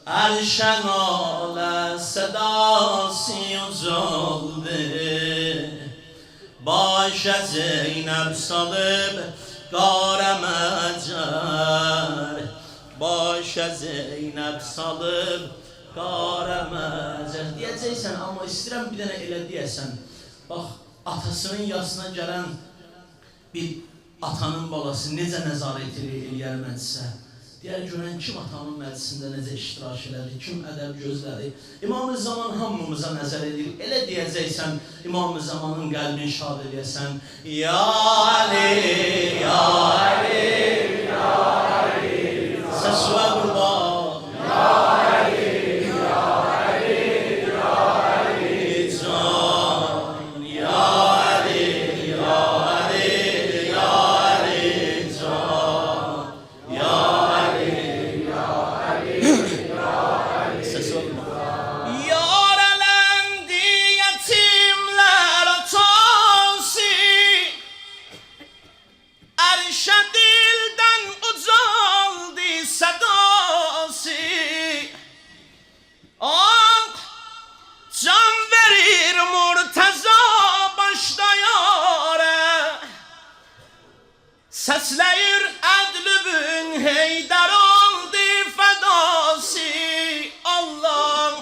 Erşen ale sedası ucaldı. Başa Zeynep salıp qara məcər. Başa Zeynep salıp qara məcər. Deyəcəksən amma istəyirəm bir dənə elə deyəsən. Bax atasının yasına gələn bir atanın balası necə nəzarət eləyər mənsə. Deyər görən kim atamın məclisində necə iştirak elədi, kim ədəb gözlədi. İmam-ı Zaman hamımıza nəzər edir. Elə deyəcəksən, İmam-ı Zamanın qəlbini şad edəsən. Ya Ali, Ya Ali, Ya Ali. Səs və qurba. Ya Ali, Ya Ali, Ya Ali. Can, Ya Ali, Ya Ali, Ya Ali. Can, Ya Səsləyir ədlübün Heydər oldu fədası Allah.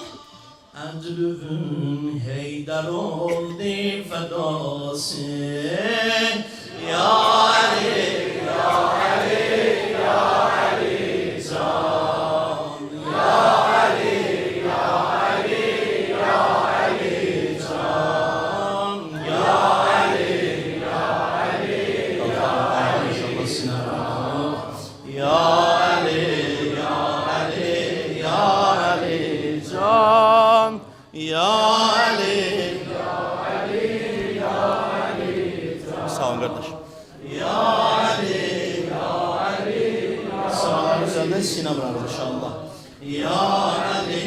Ədlübün Heydər oldu fədası. Ya Ali, Ya Ali, Ya Ali. Can, Ya Ali, Ya Ali, Ya Ali. Can, Ya Ali, Ya Ali, Ya Ali. Ya Ali, Ya Ali, Ya Ali. Can, Ya Ali, Ya Ali, Ya Ali. Sağ olun kardeş. Ya Ali, Ya Ali, sağ üzerinden Sina bırakın inşallah. Ya Ali,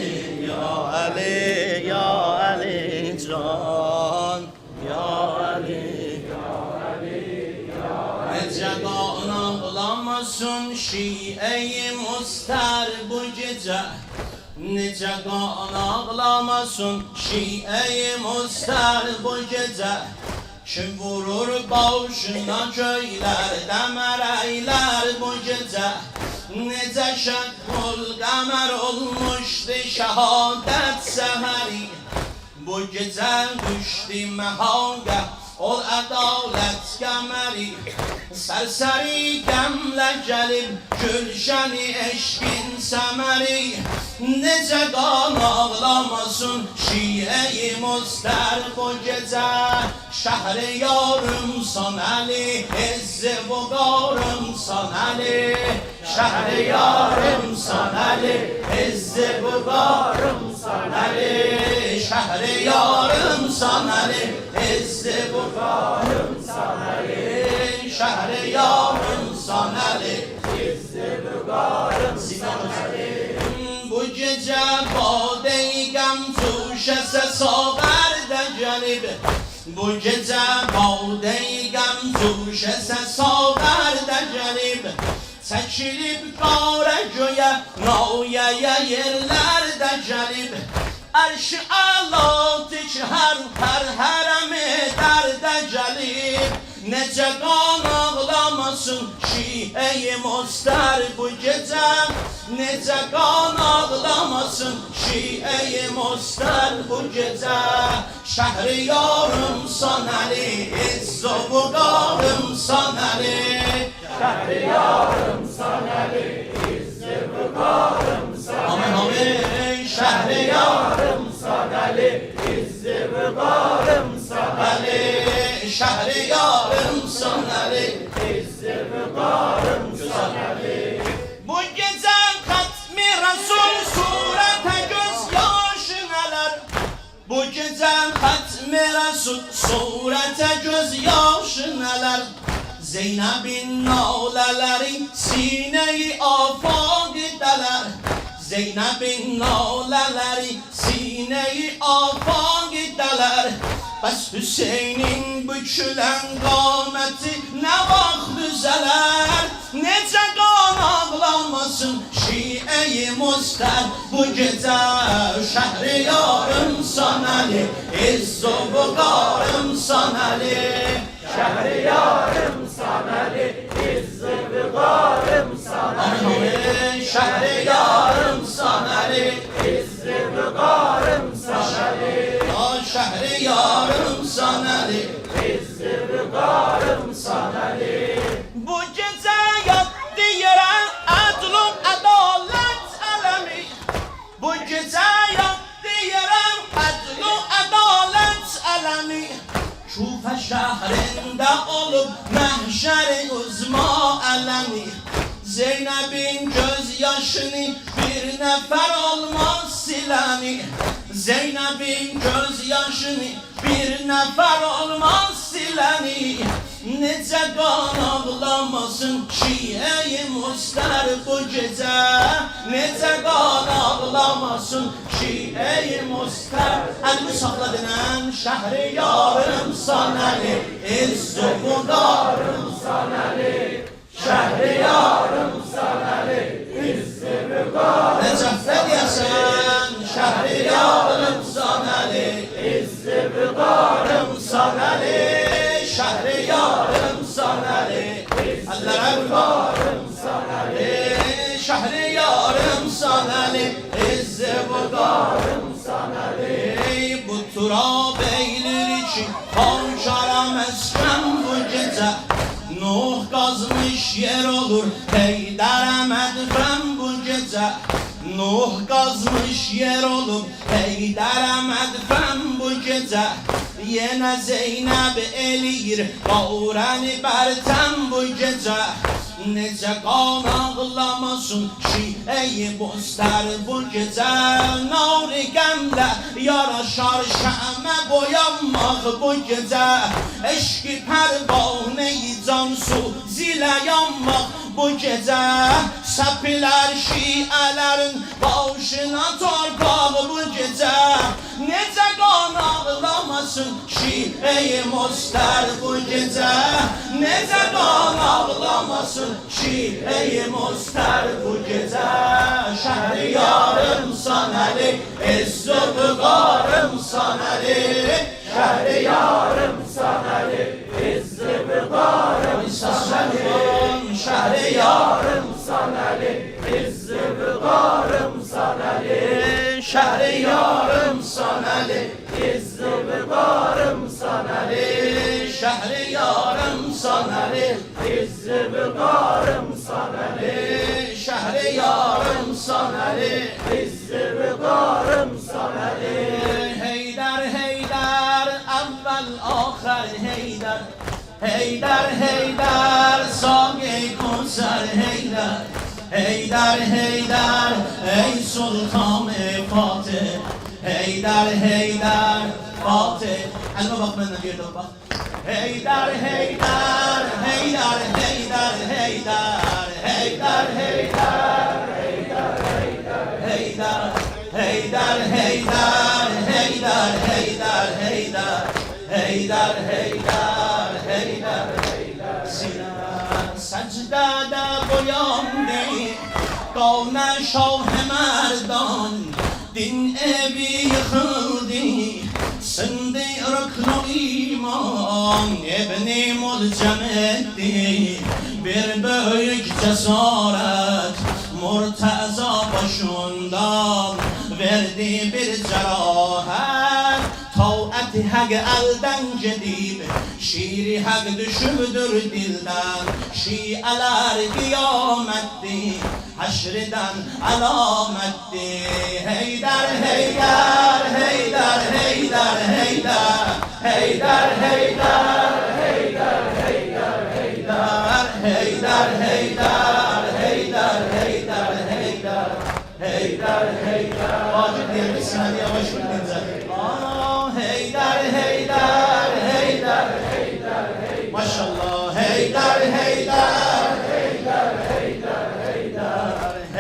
Ya Ali, Ya Ali. Can, Ya Ali, Ya Ali, Ya Ali. Necə qanağlamasın şiə-i müstər bu gecə. Necə qanağlamasın şiə-i müstər bu gecə. Kim vurur başına köylərdə mərəklər bu gecə. Necə şəqqul qəmər olmuşdu şəhadət səhəri. Bu gecə düşdü məhangə ol ədalət qəməri. Sərsəri qəmlə gəlib gülşəni eşqin səməri. Necə qan ağlamasın şiə-i müstər bu gecə. Şəhriyarım Sanəli, izzi vüqarım Sanəli. Şəhriyarım Sanəli, izzi vüqarım Sanəli. Şəhriyarım Sanəli, izzi vüqarım Sanəli. Şəhriyarım Sanəli, izzi vüqarım Sanəli. Bu gecə badə-i qəmcuşəsə sağərdə gəlib. Bu gecə badə-i qəmcuşəsə sağərdə gəlib. Çəkilib qara göyə, nayəyə yerlərdə gəlib. Ərş-i əlatik hər hərəmi dərdə gəlib. Necə qan ağlamasın şiə-i müstər bu gecə. Necə qan ağlamasın şiə-i müstər bu gecə. Şəhriyarım Sanəli, izz-u vüqarım Sanəli. Şəhriyarım Sanəli, izz-u vüqarım Sanəli. Amin amin. Şəhriyarım Sanəli, izz-u vüqarım Sanəli. Şəhriyarım Sanəli, izz-u vüqarım Sanəli. Bu gecə xətmi Rəsul surətə göz yaşı nələr. Bu gecə xətmi Rəsul surətə göz yaşı nələr. Zeynəbin nalələri sinə-i afaq dələr. Zeynəbin nalələri sinə-i afaq dələr. Bəs Hüseynin bükülən qaməti nə vaxt düzələr. Necə qan ağlamasın şiə-i müstər bu gecə. Şəhriyarım Sanəli, izz-u vüqarım Sanəli. Şəhriyarım Sanəli, izz-u vüqarım Sanəli. Şəhriyarım Sanəli, izz-u vüqarım Sanəli. Şəhriyarım Sanəli, izz-u vüqarım Sanəli. Bu gecə yatdı yerə ədlum olup mehşer-i uzma elemi. Zeynep'in gözyaşını bir nefer olmaz sileni. Zeynep'in gözyaşını bir nefer olmaz sileni. Nece kan ağlamasın Şii-i Muster bu gece. Nece kan ağlamasın Şii-i Muster. Elimi sakla denen Şehriyarım saneli, İzz-i Budarım saneli. Şehriyarım saneli, İzz-i Budarım. Necef'te diyesen Şehriyarım saneli, İzz-i Budarım saneli. Şehriyarım saneli, ellere budarım saneli. Şehriyarım saneli, İzz-i budarım saneli. Bu turab eyler için Hanşara mesken bu gece. Nuh kazmış yer olur Heydar medfen bu gece. Nuh kazmış yer olur Heydar medfen bu gece. Yine Zeynep eliyir Kavren-i bertem bu gece. Nece kan ağlamasın Şii-i Muster bu gece. Nâr-ı gemle yaraşar şeme boyanmak bu gece. Eşki pervane-i cansu zile yanmak bu gece. Sepiler şielerin başına torpak bu gece. Nece kan ağlamasın Şii-i Muster bu gece. Nece kan ağlamasın Şii-i Muster bu gece. Şehriyarım saneli, İzz-i budarım saneli. Şehriyarım saneli, İzz-i budarım saneli. Şehriyarım saneli, İzz-i budarım saneli. Şehriyarım saneli, İzz-i budarım saneli. Şehriyarım saneli, İzz-i budarım saneli. Şehriyarım saneli, İzz-i budarım saneli. Heydar Heydar evvel ahir Heydar. Heydar Heydar Sâg-i Kevser Heydar. Heydar Heydar ey Sultan-ı Fatih. Heydar Heydar Fatih. Elime bak benden bir yerde bak. Heydar Heydar Heydar Heydar Heydar Heydar Heydar Heydar Heydar Heydar Heydar Heydar Heydar Heydar Heydar Heydar Heydar Heydar. Sinan secdede boyandı Kavne Şah-ı Merdan. Din evi yıkıldı Sindi rükn-ü iman. İbn-i Mulcem etti bir büyük cesaret. Murteza başından verdi bir cerahet. Taat-i hak elden gidip şiir-i hak düşübdür dilden. Şiiler kıyametti haşriden alametti. Heydar Heydar Heydar Heydar Heydar Heydar Heydar Heydar Heydar Heydar Heydar Heydar Heydar Heydar Heydar Heydar Heydar. Vacip diye bir sene yavaş gidince. Heydar Heydar Heydar Heydar Heydar. Maşallah Heydar Heydar Heydar Heydar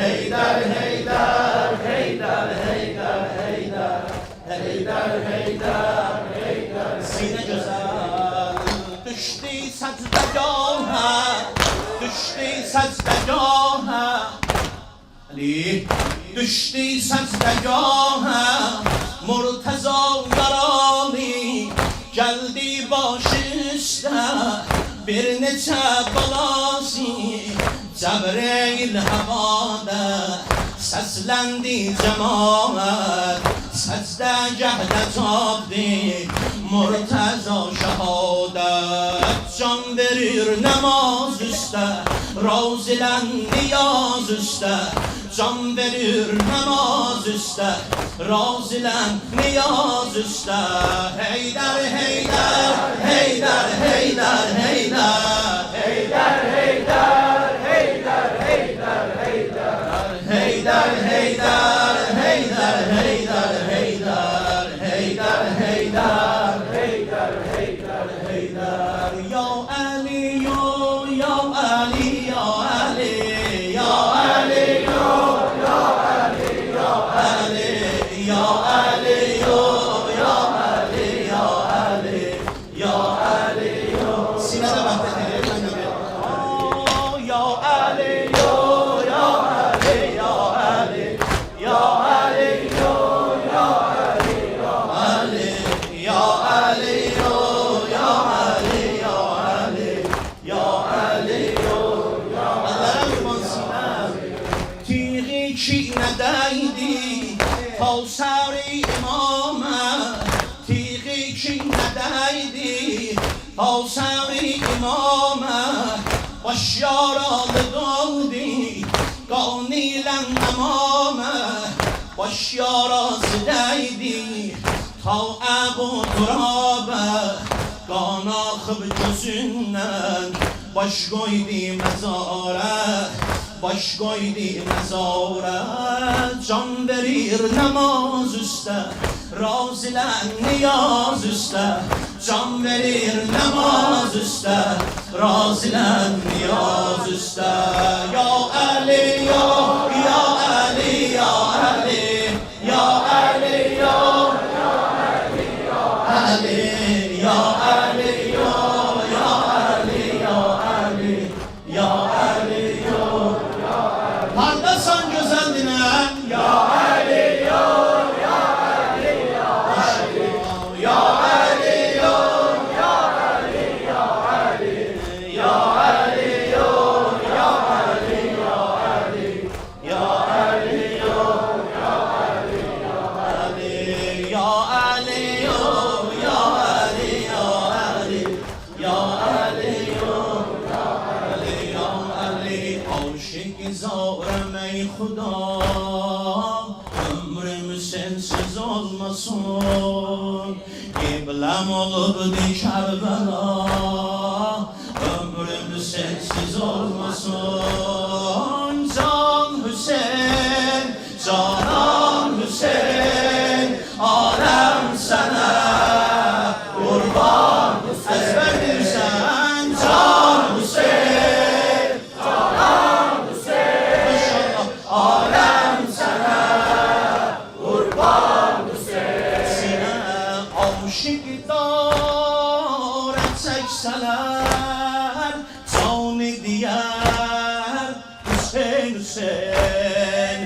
Heydar Heydar Heydar Heydar Heydar Heydar Heydar Heydar Heydar. Sine güzel düştü secdegaha. Düştü secdegaha. Ali düştü secdegaha. Murteza yarali geldi baş üstə. Bir neçə balası Cəbreyl havada. Səsləndi cəmaət səcdəgahdə tapdı Murteza şəhadət. Can verir namaz üstə, roz ilə niyaz üstə. can verir namaz üste, razilen niyaz üste. Heydar, Heydar, Heydar, Heydar, Heydar. Heydar, Heydar, Heydar, Heydar, Heydar. Heydar, Heydar, Heydar, Heydar, Heydar. Heydar, Heydar, Heydar, Heydar, Heydar. Ya Ali, ya Ali, ya Ali, ya Ali, ya Ali, ya Ali, ya Ali, ya Ali, ya Ali, ya Ali, Sinede bahsedelim. Ya Ali, ya Ali, ya Ali, ya Ali, ya Ali, ya Ali, ya Ali, ya Ali, ya Ali, ya Ali, Allah'a kurban sinem. Tiği kinedeydi Kavser-i İmam'a. Tiği kinedeydi Kavser-i İmam'a. Baş yaralı kaldı Ganilen emame. Baş yarası değdi Ta Ebu Turabe. Kan akıp gözünden Baş koydu mezara, baş koydu mezara. Can verir namaz üste, razilen niyaz üste. Can verir namaz üste, razilen niyaz üste. Ya Ali, ya Ali, ya Ali, ya Ali, ya Ali, ya Ali, ya Ali, ya Ali, ya Ali, ya Ali, ya Ali. Pardasan güzeline, ya Ali, ya Ali, ya Ali, ya Ali, ya Ali, ya Ali, ya Ali, ya Ali, ya Ali, ya Ali, ya Ali, ya Ali, ya Ali, ya Ali, ya Ali, ya Ali. Aşık zarem ey Khuda, ömrüm sensiz olmasın. Kiblem olubdi Kerbela, ömrüm sensiz olmasın. Can Hüseyin, Canan Hüseyin, alem sana kurban. Ezber bilirsen Can Hüseyin, Canan Hüseyin, alem sana kurban Hüseyin. Sine aşıklar etsekseler Canı diyer Hüseyin, Hüseyin.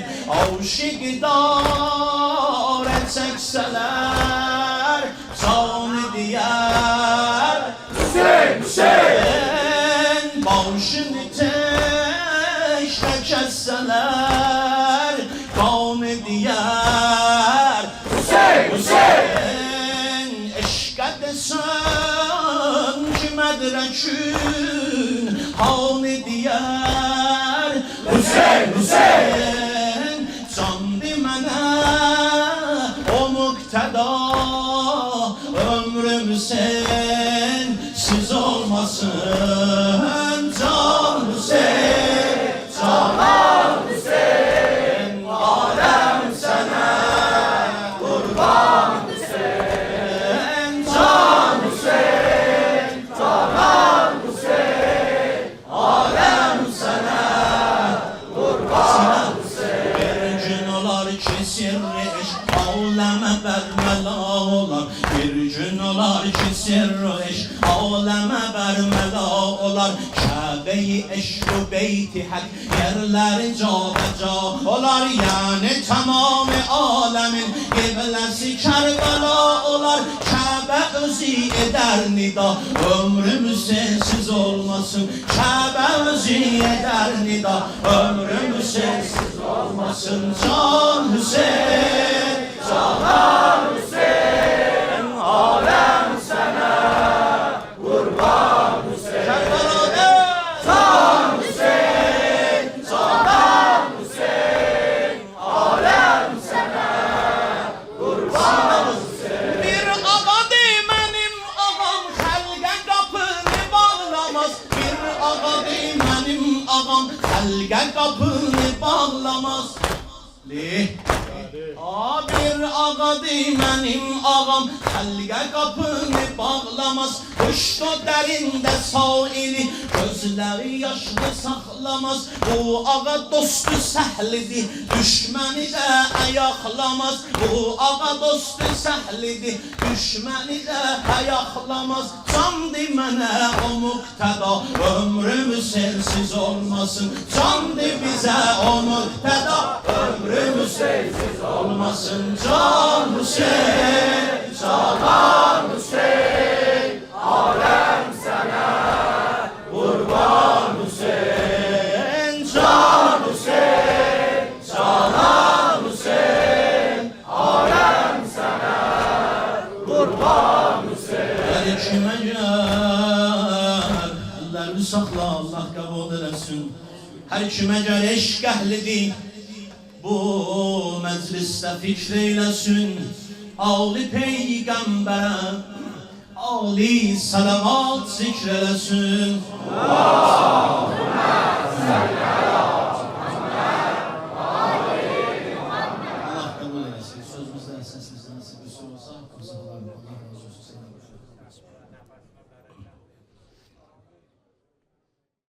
Aşıklar etsekseler Canı diyer Hüseyin, Hüseyin. Başını teşne kesseler Kanı diyer Hüseyin, Hüseyin. Eşk edesen ki medrekün Hanı diyer Hüseyin, Hüseyin. Candı mənə o muqtada ömrüm sensiz olmasın. Can Hüseyin, Canan Hüseyin, alem sana kurban Hüseyin. Can Hüseyin, Canan Hüseyin, alem sana kurban Hüseyin. Bir gün olar ki sirri eşk aleme bermela olar. Bir gün olar ki sirri eşk aleme bermela olar. Kabe-i eşk-u beyti hak yerleri cabeca olar. Yani tamam alemin kiblesi Kerbela olar. Kabe özü eder nida ömrümüz sensiz olmasın. Kabe özü eder nida ömrümüz sensiz olmasın. Can Hüseyin, Canan Hüseyin, alem sana kurban Hüseyin. Kerbela'da Can Hüseyin, Canan Hüseyin, bağlamaz. Bir ağadır mənim ağam, xəlqə qapını bağlamaz. Bir ağadır mənim ağam, xəlqə qapını bağlamaz. Qışda dərində saili, gözləri yaşlı saxlamaz. Bu ağa dostu səhlidir, düşməni də ayaqlamaz. Bu ağa dostu səhlidir, düşməni də ayaqlamaz. Candı mənə o müqtəda, ömrümüz sensiz olmasın. Candı bizə o müqtəda, ömrümüz sensiz olmasın. Can Hüseyin, Canan Hüseyin, alem sana kurban Hüseyin. Can Hüseyin, Canan Hüseyin, alem sana kurban Hüseyin. Her kime gel, ellerini sakla, Allah kabul eləsin. Her kime gel eşq əhlidir, bu məclisdə fikr eyləsin. Ali Peyğəmbərə Ali salavat zikr eləsin.